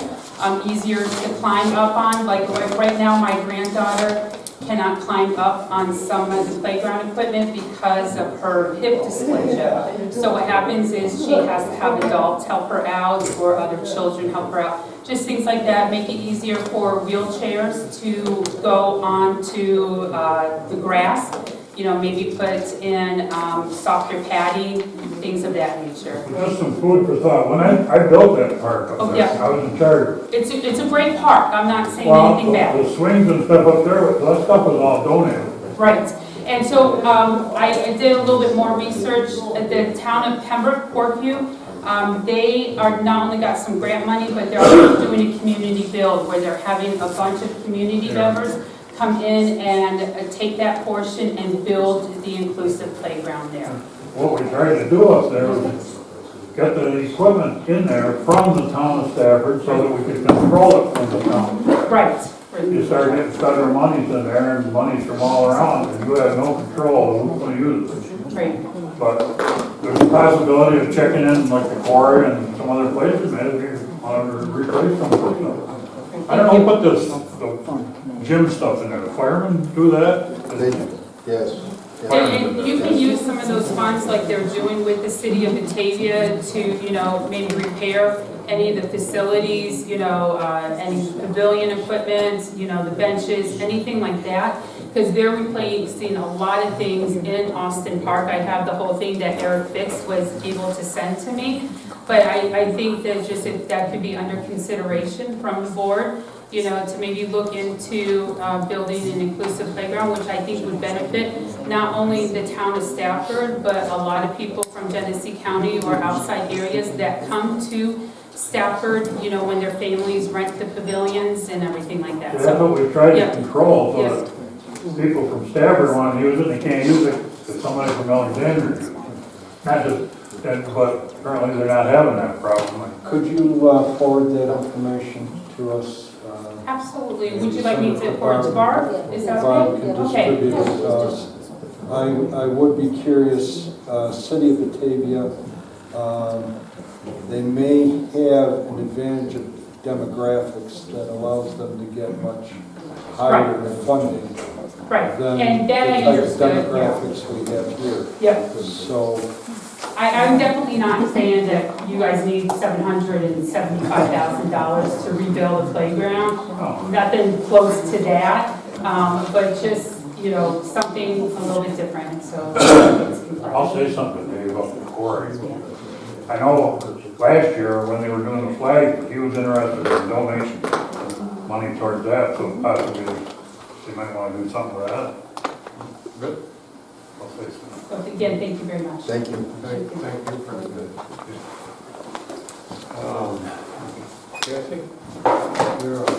easier to climb up on. Like right now, my granddaughter cannot climb up on some of the playground equipment because of her hip dysplasia. So what happens is she has to have adults help her out or other children help her out. Just things like that, make it easier for wheelchairs to go onto the grass. Maybe put in softer padding, things of that nature.
Just some food for thought. When I built that park up there,
yeah.
I was in charge.
It's a great park. I'm not saying anything bad.
The swings and stuff up there, that stuff was all donated.
Right. And so I did a little bit more research at the town of Pembroke, Portview. They are not only got some grant money, but they're also doing a community build where they're having a bunch of community members come in and take that portion and build the inclusive playground there.
What we tried to do up there was get the equipment in there from the town of Stafford so that we could control it from the town.
Right.
You start getting federal monies in there and monies from all around, and you have no control of who's going to use it.
Right.
But there's a possibility of checking in like the quarry and some other places, maybe you want to replace some of stuff. I don't know, put the gym stuff in there. The firemen do that?
Yes.
And you can use some of those funds like they're doing with the city of Batavia to, maybe repair any of the facilities, any pavilion equipment, the benches, anything like that. Because they're replacing a lot of things in Austin Park. I have the whole thing that Eric Fix was able to send to me. But I think that just if that could be under consideration from the board, to maybe look into building an inclusive playground, which I think would benefit not only the town of Stafford, but a lot of people from Genesee County or outside areas that come to Stafford, when their families rent the pavilions and everything like that.
That's what we've tried to control, so that people from Stafford want to use it, they can't use it if somebody from Alexandria uses it. Not just, but apparently they're not having that problem.
Could you forward that information to us?
Absolutely. Would you like me to forward to Barb? Is that
Barb
okay?
can distribute it to us. I would be curious, City of Batavia, they may have an advantage of demographics that allows them to get much higher funding than
And
the
that I
type of
understood.
demographics we have here.
Yep.
So
I'm definitely not saying that you guys need $775,000 to rebuild a playground. Nothing close to that, but just, something a little bit different, so.
I'll say something, Dave, about the quarry. I know last year when they were doing the flag, he was interested in donation money towards that, so possibly they might want to do something with that. Good. I'll say something.
So again, thank you very much.
Thank you.
Thank you for that. Cathy? You're up.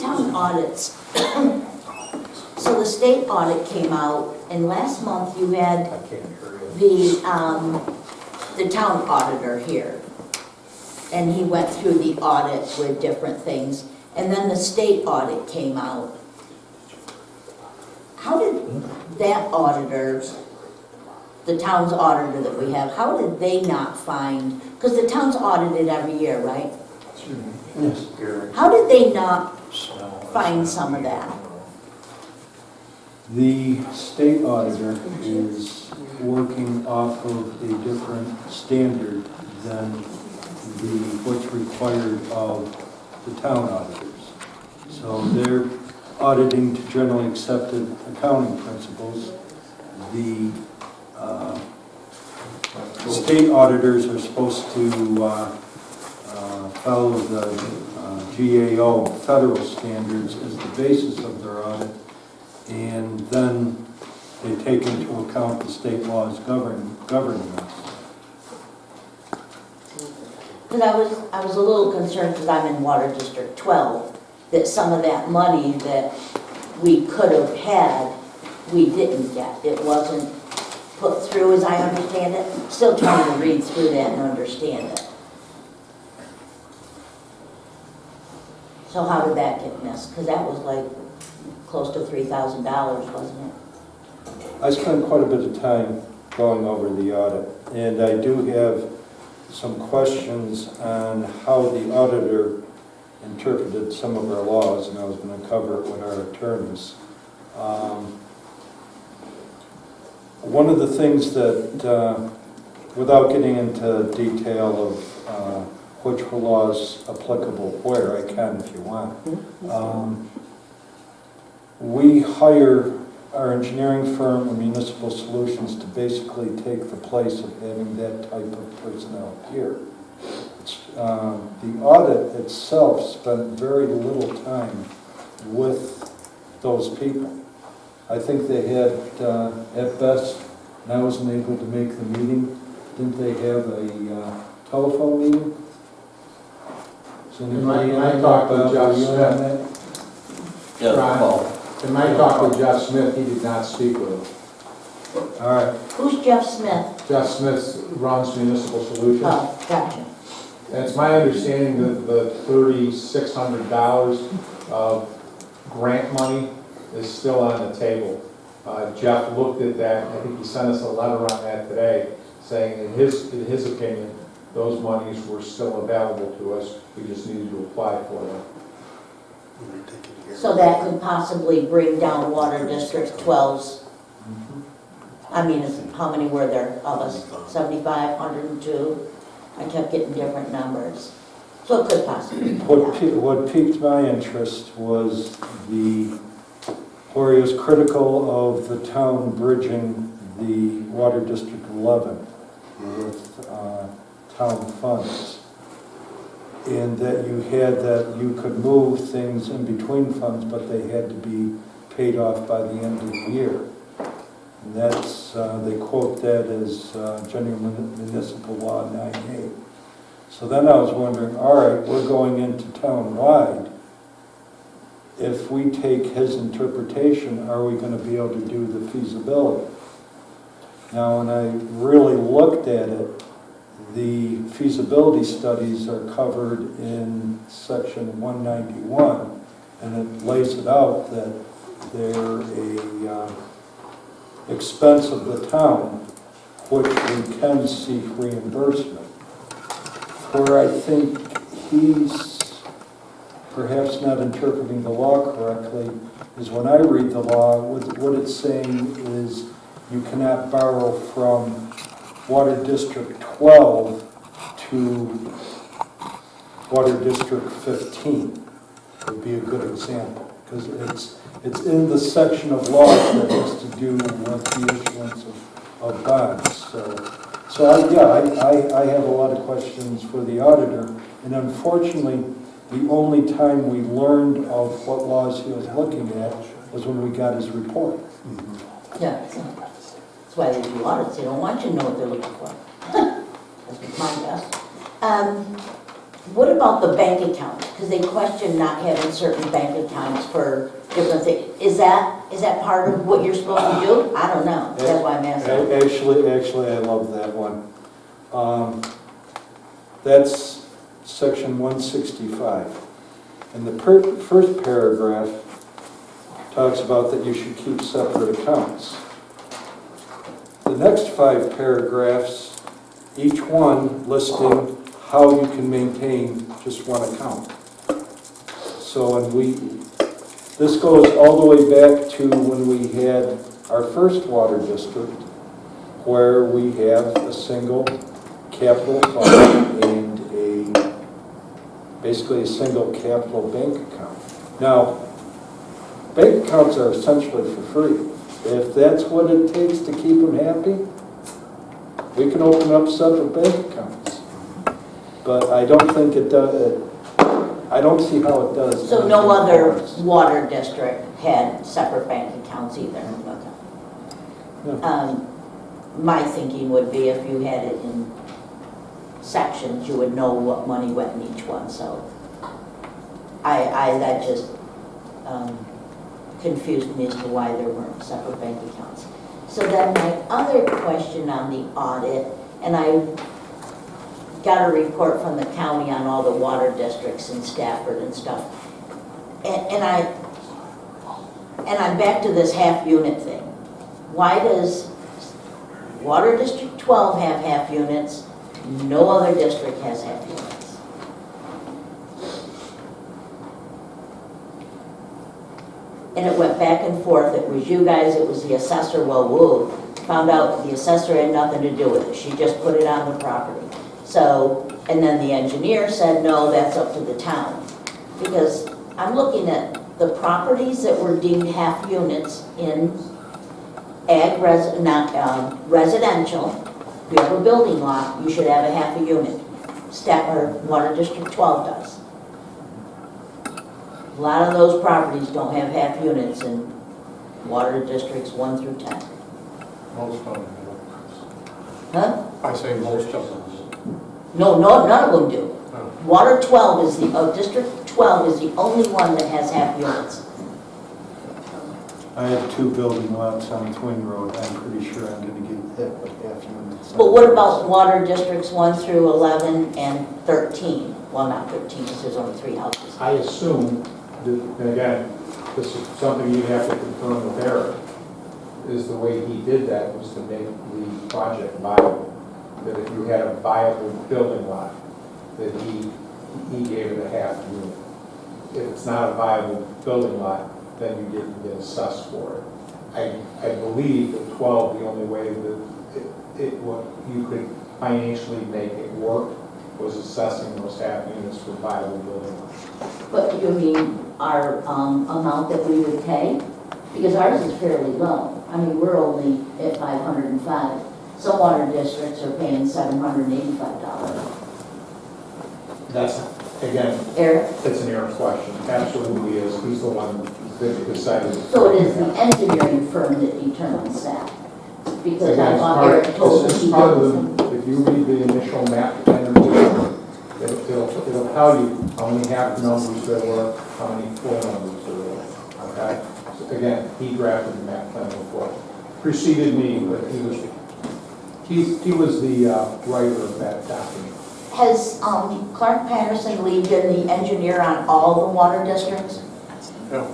Town audits. So the state audit came out, and last month you had the town auditor here. and he went through the audit with different things. And then the state audit came out. How did that auditor, the town's auditor that we have, how did they not find, because the town's audited every year, right?
Yes.
How did they not find some of that?
The state auditor is working off of a different standard than what's required of the town auditors. So they're auditing to generally accepted accounting principles. The state auditors are supposed to follow the GAO federal standards as the basis of their audit, and then they take into account the state laws governing us.
Because I was a little concerned, because I'm in Water District 12, that some of that money that we could have had, we didn't get. It wasn't put through, as I understand it. Still trying to read through that and understand it. So how did that get missed? Because that was like close to $3,000, wasn't it?
I spent quite a bit of time going over the audit, and I do have some questions on how the auditor interpreted some of our laws, and I was going to cover it with our attorneys. One of the things that, without getting into detail of which law is applicable where, I can if you want. We hire our engineering firm and Municipal Solutions to basically take the place of having that type of personnel here. The audit itself spent very little time with those people. I think they had, at best, and I wasn't able to make the meeting, didn't they have a telephone meeting?
In my talk with Jeff Smith, in my talk with Jeff Smith, he did not speak with him.
All right.
Who's Jeff Smith?
Jeff Smith runs Municipal Solutions.
Oh, gotcha.
And it's my understanding that the $3,600 of grant money is still on the table. Jeff looked at that, I think he sent us a letter on that today, saying in his opinion, those monies were still available to us, we just needed to apply for them.
So that could possibly bring down Water District 12's, I mean, how many were there of us? 75, 102? I kept getting different numbers. So it could possibly.
What piqued my interest was where he was critical of the town bridging the Water District 11 with town funds. And that you could move things in between funds, but they had to be paid off by the end of the year. And that's, they quote that as General Municipal Law 98. So then I was wondering, all right, we're going into town-wide. If we take his interpretation, are we going to be able to do the feasibility? Now, when I really looked at it, the feasibility studies are covered in section 191, and it lays it out that they're a expense of the town, which we can seek reimbursement. Where I think he's perhaps not interpreting the law correctly is when I read the law, what it's saying is you cannot borrow from Water District 12 to Water District 15 would be a good example, because it's in the section of law that has to do with the issuance of bonds. So I have a lot of questions for the auditor, and unfortunately, the only time we learned of what laws he was looking at was when we got his report.
Yeah, that's why they do audits. They don't want you to know what they're looking for. That's my guess. What about the bank account? Because they question not having certain bank accounts for different things. Is that part of what you're supposed to do? I don't know. That's why I'm asking.
Actually, I love that one. That's section 165. And the first paragraph talks about that you should keep separate accounts. The next 5 paragraphs, each one listing how you can maintain just one account. So, this goes all the way back to when we had our first water district, where we have a single capital fund and basically a single capital bank account. Now, bank accounts are essentially for free. If that's what it takes to keep them happy, we can open up separate bank accounts. But I don't think it does. I don't see how it does.
So no other water district had separate bank accounts either? Okay. My thinking would be if you had it in sections, you would know what money went in each one, so that just confused me as to why there weren't separate bank accounts. So then my other question on the audit, and I got a report from the county on all the water districts in Stafford and stuff, and I'm back to this half unit thing. Why does Water District 12 have half units? No other district has half units. And it went back and forth. It was you guys, it was the assessor. Well, whoa, found out the assessor had nothing to do with it. She just put it on the property. So, and then the engineer said, no, that's up to the town. Because I'm looking at the properties that were deemed half units in residential. If you have a building lot, you should have a half a unit. Water District 12 does. A lot of those properties don't have half units in water districts 1 through 10.
Most of them do.
Huh?
I say most of them.
No, none of them do. Water 12 is District 12 is the only one that has half units.
I have 2 building lots on Twin Road. I'm pretty sure I'm going to get hit with half units.
But what about water districts 1 through 11 and 13? Well, not 13, because there's only 3 houses.
I assume, that, again, this is something you have to confirm with Eric, is the way he did that was to make the project viable. That if you had a viable building lot, that he gave it a half unit. If it's not a viable building lot, then you didn't get assessed for it. I believe that 12, the only way that you could financially make it work was assessing those half units for viable building lots.
But you mean our amount that we would pay? Because ours is fairly low. I mean, we're only at $505. Some water districts are paying $785.
That's, again,
Eric?
it's an Eric question. Absolutely is. He's the one that decided.
So it is the engineering firm that determines that? Because
Again,
I thought Eric told us he
part of
does.
if you read the initial map plan, it'll tell you how many half numbers there were, how many full numbers there were. Okay? So again, he drafted the map plan before. Preceded me, but he was the writer of that document.
Has Clark Patterson Lee been the engineer on all the water districts?
Yeah.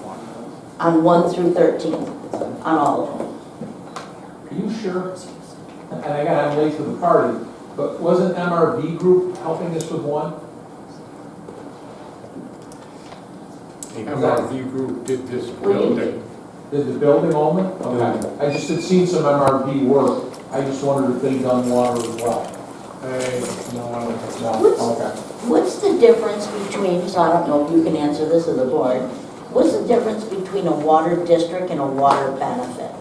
On 1 through 13, on all of them?
Are you sure? And again, I'm late to the party, but wasn't MRB Group helping us with one?
The MRV group did this building.
Did the building only? Okay. I just had seen some MRB work. I just wondered if they'd done water as well.
No,
Okay.
What's the difference between, so I don't know if you can answer this as the board, what's the difference between a water district and a water benefit?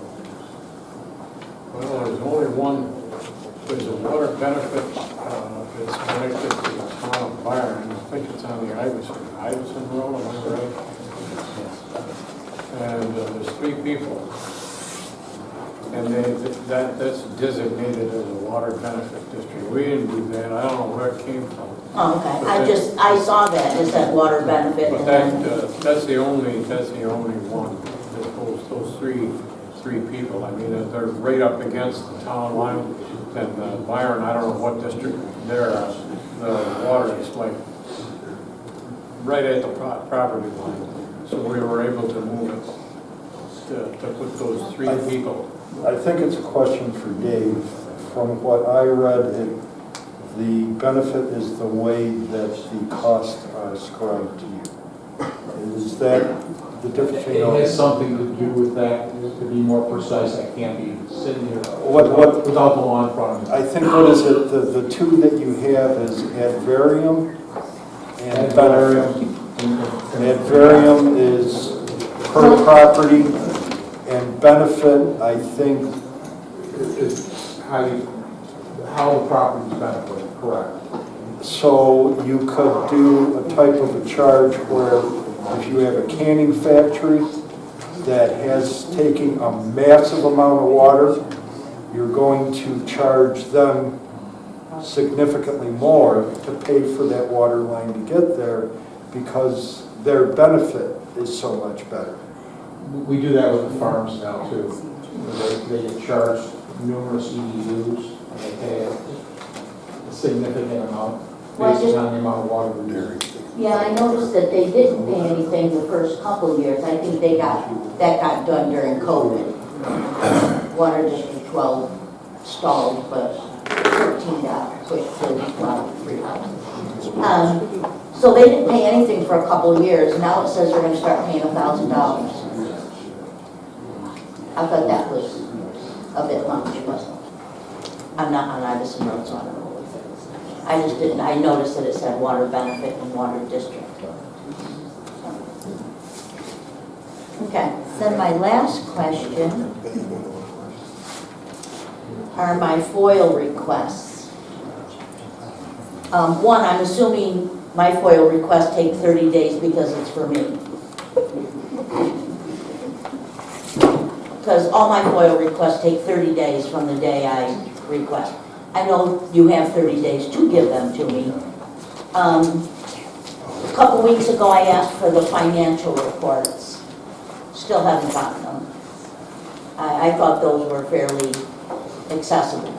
Well, there's only one, there's a water benefit that's connected to the town of Byron. I think it's on the Iverson Road, am I right? And there's 3 people. And that's designated as a water benefit district. We didn't do that. I don't know where it came from.
Oh, okay. I saw that, it said water benefit.
But that's the only one. Those three people. I mean, they're right up against the town line. And Byron, I don't know what district they're the water is like right at the property line. So we were able to move it, to put those three people.
I think it's a question for Dave. From what I read, the benefit is the way that the costs are ascribed to you. Is that the difference between
It
those?
has something to do with that, to be more precise, I can't be sitting here
What-
without the law in front of me.
I think, what is it, the two that you have is ad varium and benefit. Ad varium is per property, and benefit, I think,
It's how the property is benefited, correct.
so you could do a type of a charge where if you have a canning factory that has taken a massive amount of water, you're going to charge them significantly more to pay for that water line to get there because their benefit is so much better.
We do that with the farms now too. They get charged numerous EDUs, and they pay a significant amount based on the amount of water we use.
Yeah, I noticed that they didn't pay anything the first couple of years. I think that got done during COVID. Water District 12 stalled, but 13 got pushed to $3. So they didn't pay anything for a couple of years. Now it says they're going to start paying $1,000. I thought that was a bit much, but I'm not on Iverson Road, so I don't know what it is. I just didn't, I noticed that it said water benefit and water district. Okay, then my last question are my FOIL requests. One, I'm assuming my FOIL requests take 30 days because it's for me. Because all my FOIL requests take 30 days from the day I request. I know you have 30 days to give them to me. A couple weeks ago, I asked for the financial reports. Still haven't gotten them. I thought those were fairly accessible.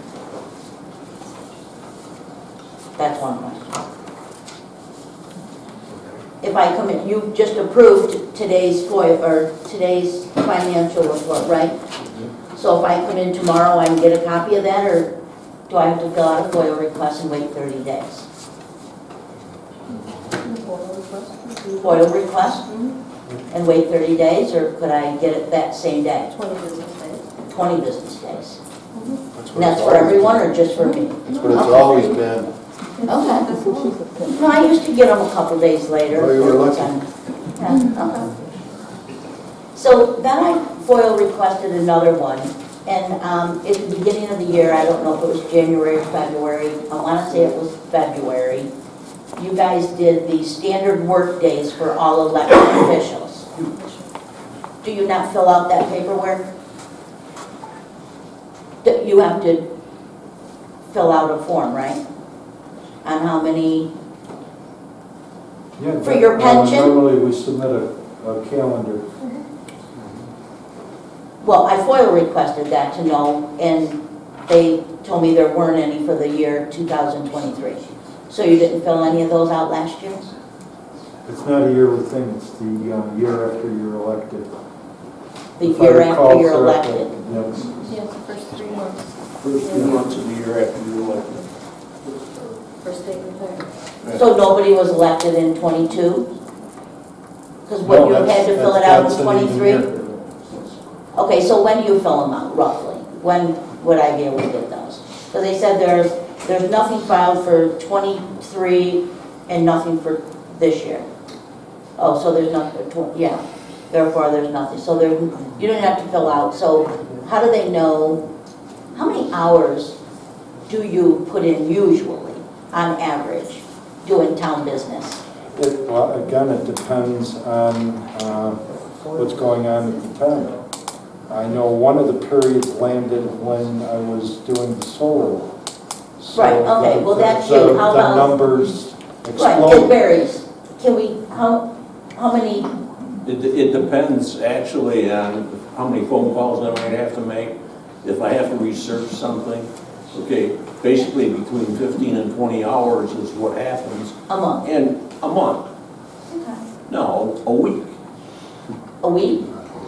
That's one question. If I come in, you just approved today's FOIL, or today's financial report, right? So if I come in tomorrow, I can get a copy of that, or do I have to fill out a FOIL request and wait 30 days? FOIL request and wait 30 days, or could I get it that same day?
20 business days.
20 business days. And that's for everyone or just for me?
That's what it's always been.
Okay. No, I used to get them a couple days later.
Oh, you were lucky.
Yeah, okay. So then I FOIL requested another one, and at the beginning of the year, I don't know if it was January or February, I want to say it was February, you guys did the standard work days for all elected officials. Do you not fill out that paperwork? You have to fill out a form, right? On how many,
Yeah,
for your pension?
Normally, we submit a calendar.
Well, I FOIL requested that to know, and they told me there weren't any for the year 2023. So you didn't fill any of those out last year?
It's not a yearly thing, it's the year after you're elected.
The year after you're elected?
Yes.
Yes, the first 3 months.
First 3 months of the year after you're elected.
For state retired.
So nobody was elected in '22? Because when you had to fill it out in '23? Okay, so when do you fill them out, roughly? When would I be able to get those? Because they said there's nothing filed for '23 and nothing for this year. Oh, so there's nothing, yeah, therefore there's nothing. So there, you don't have to fill out. So how do they know, how many hours do you put in usually, on average, doing town business?
Well, again, it depends on what's going on at the time. I know one of the periods landed when I was doing the solar. So
Right, okay, well, that's you. How
the
about-
numbers
Right, it
explode.
varies. Can we, how many,
It depends actually on how many phone calls I might have to make, if I have to research something. Okay, basically between 15 and 20 hours is what happens.
a month?
And a month. No, a week.
A week?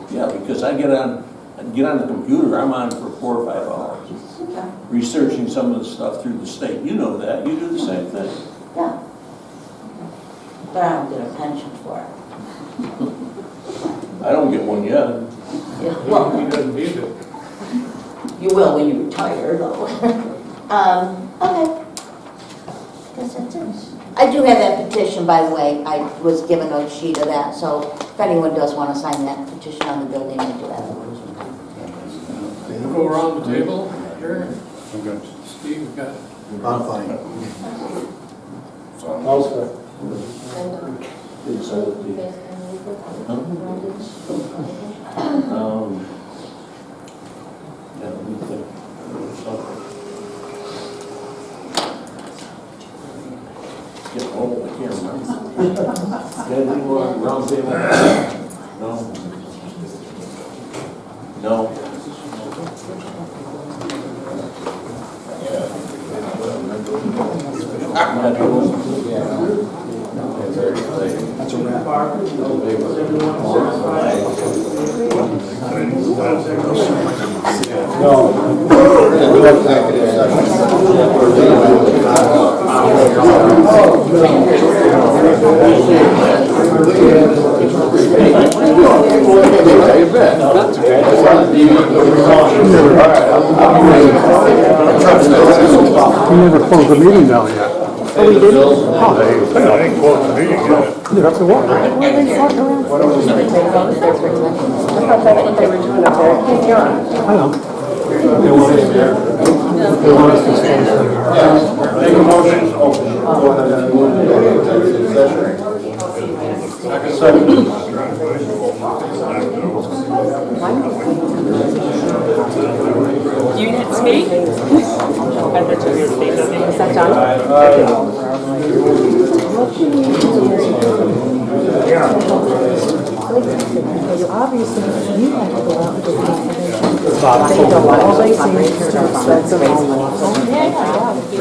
Yeah, because I get on the computer, I'm on for 4 or 5 hours,
Okay.
researching some of the stuff through the state. You know that, you do the same thing.
Yeah. But I don't get a pension for it.
I don't get one yet.
Yeah, well,
He doesn't need it.
you will when you retire, though. Okay. Guess that's it. I do have that petition, by the way. I was given a sheet of that, so if anyone does want to sign that petition on the building, I do have it.
We'll go around the table here. Steve, you got it?
I'm fine.
Also,
Yeah, let me think. Getting old, I can't remember. Got anything more round table? No? No?
that's a wrap.
We never closed the meeting down yet.
I ain't close the meeting yet.
You're up to what? I know. They want us to stay.
Make a motion. Go ahead and move into executive session.
Do you need to speak? Is that
Obviously, you have to go out and get the information.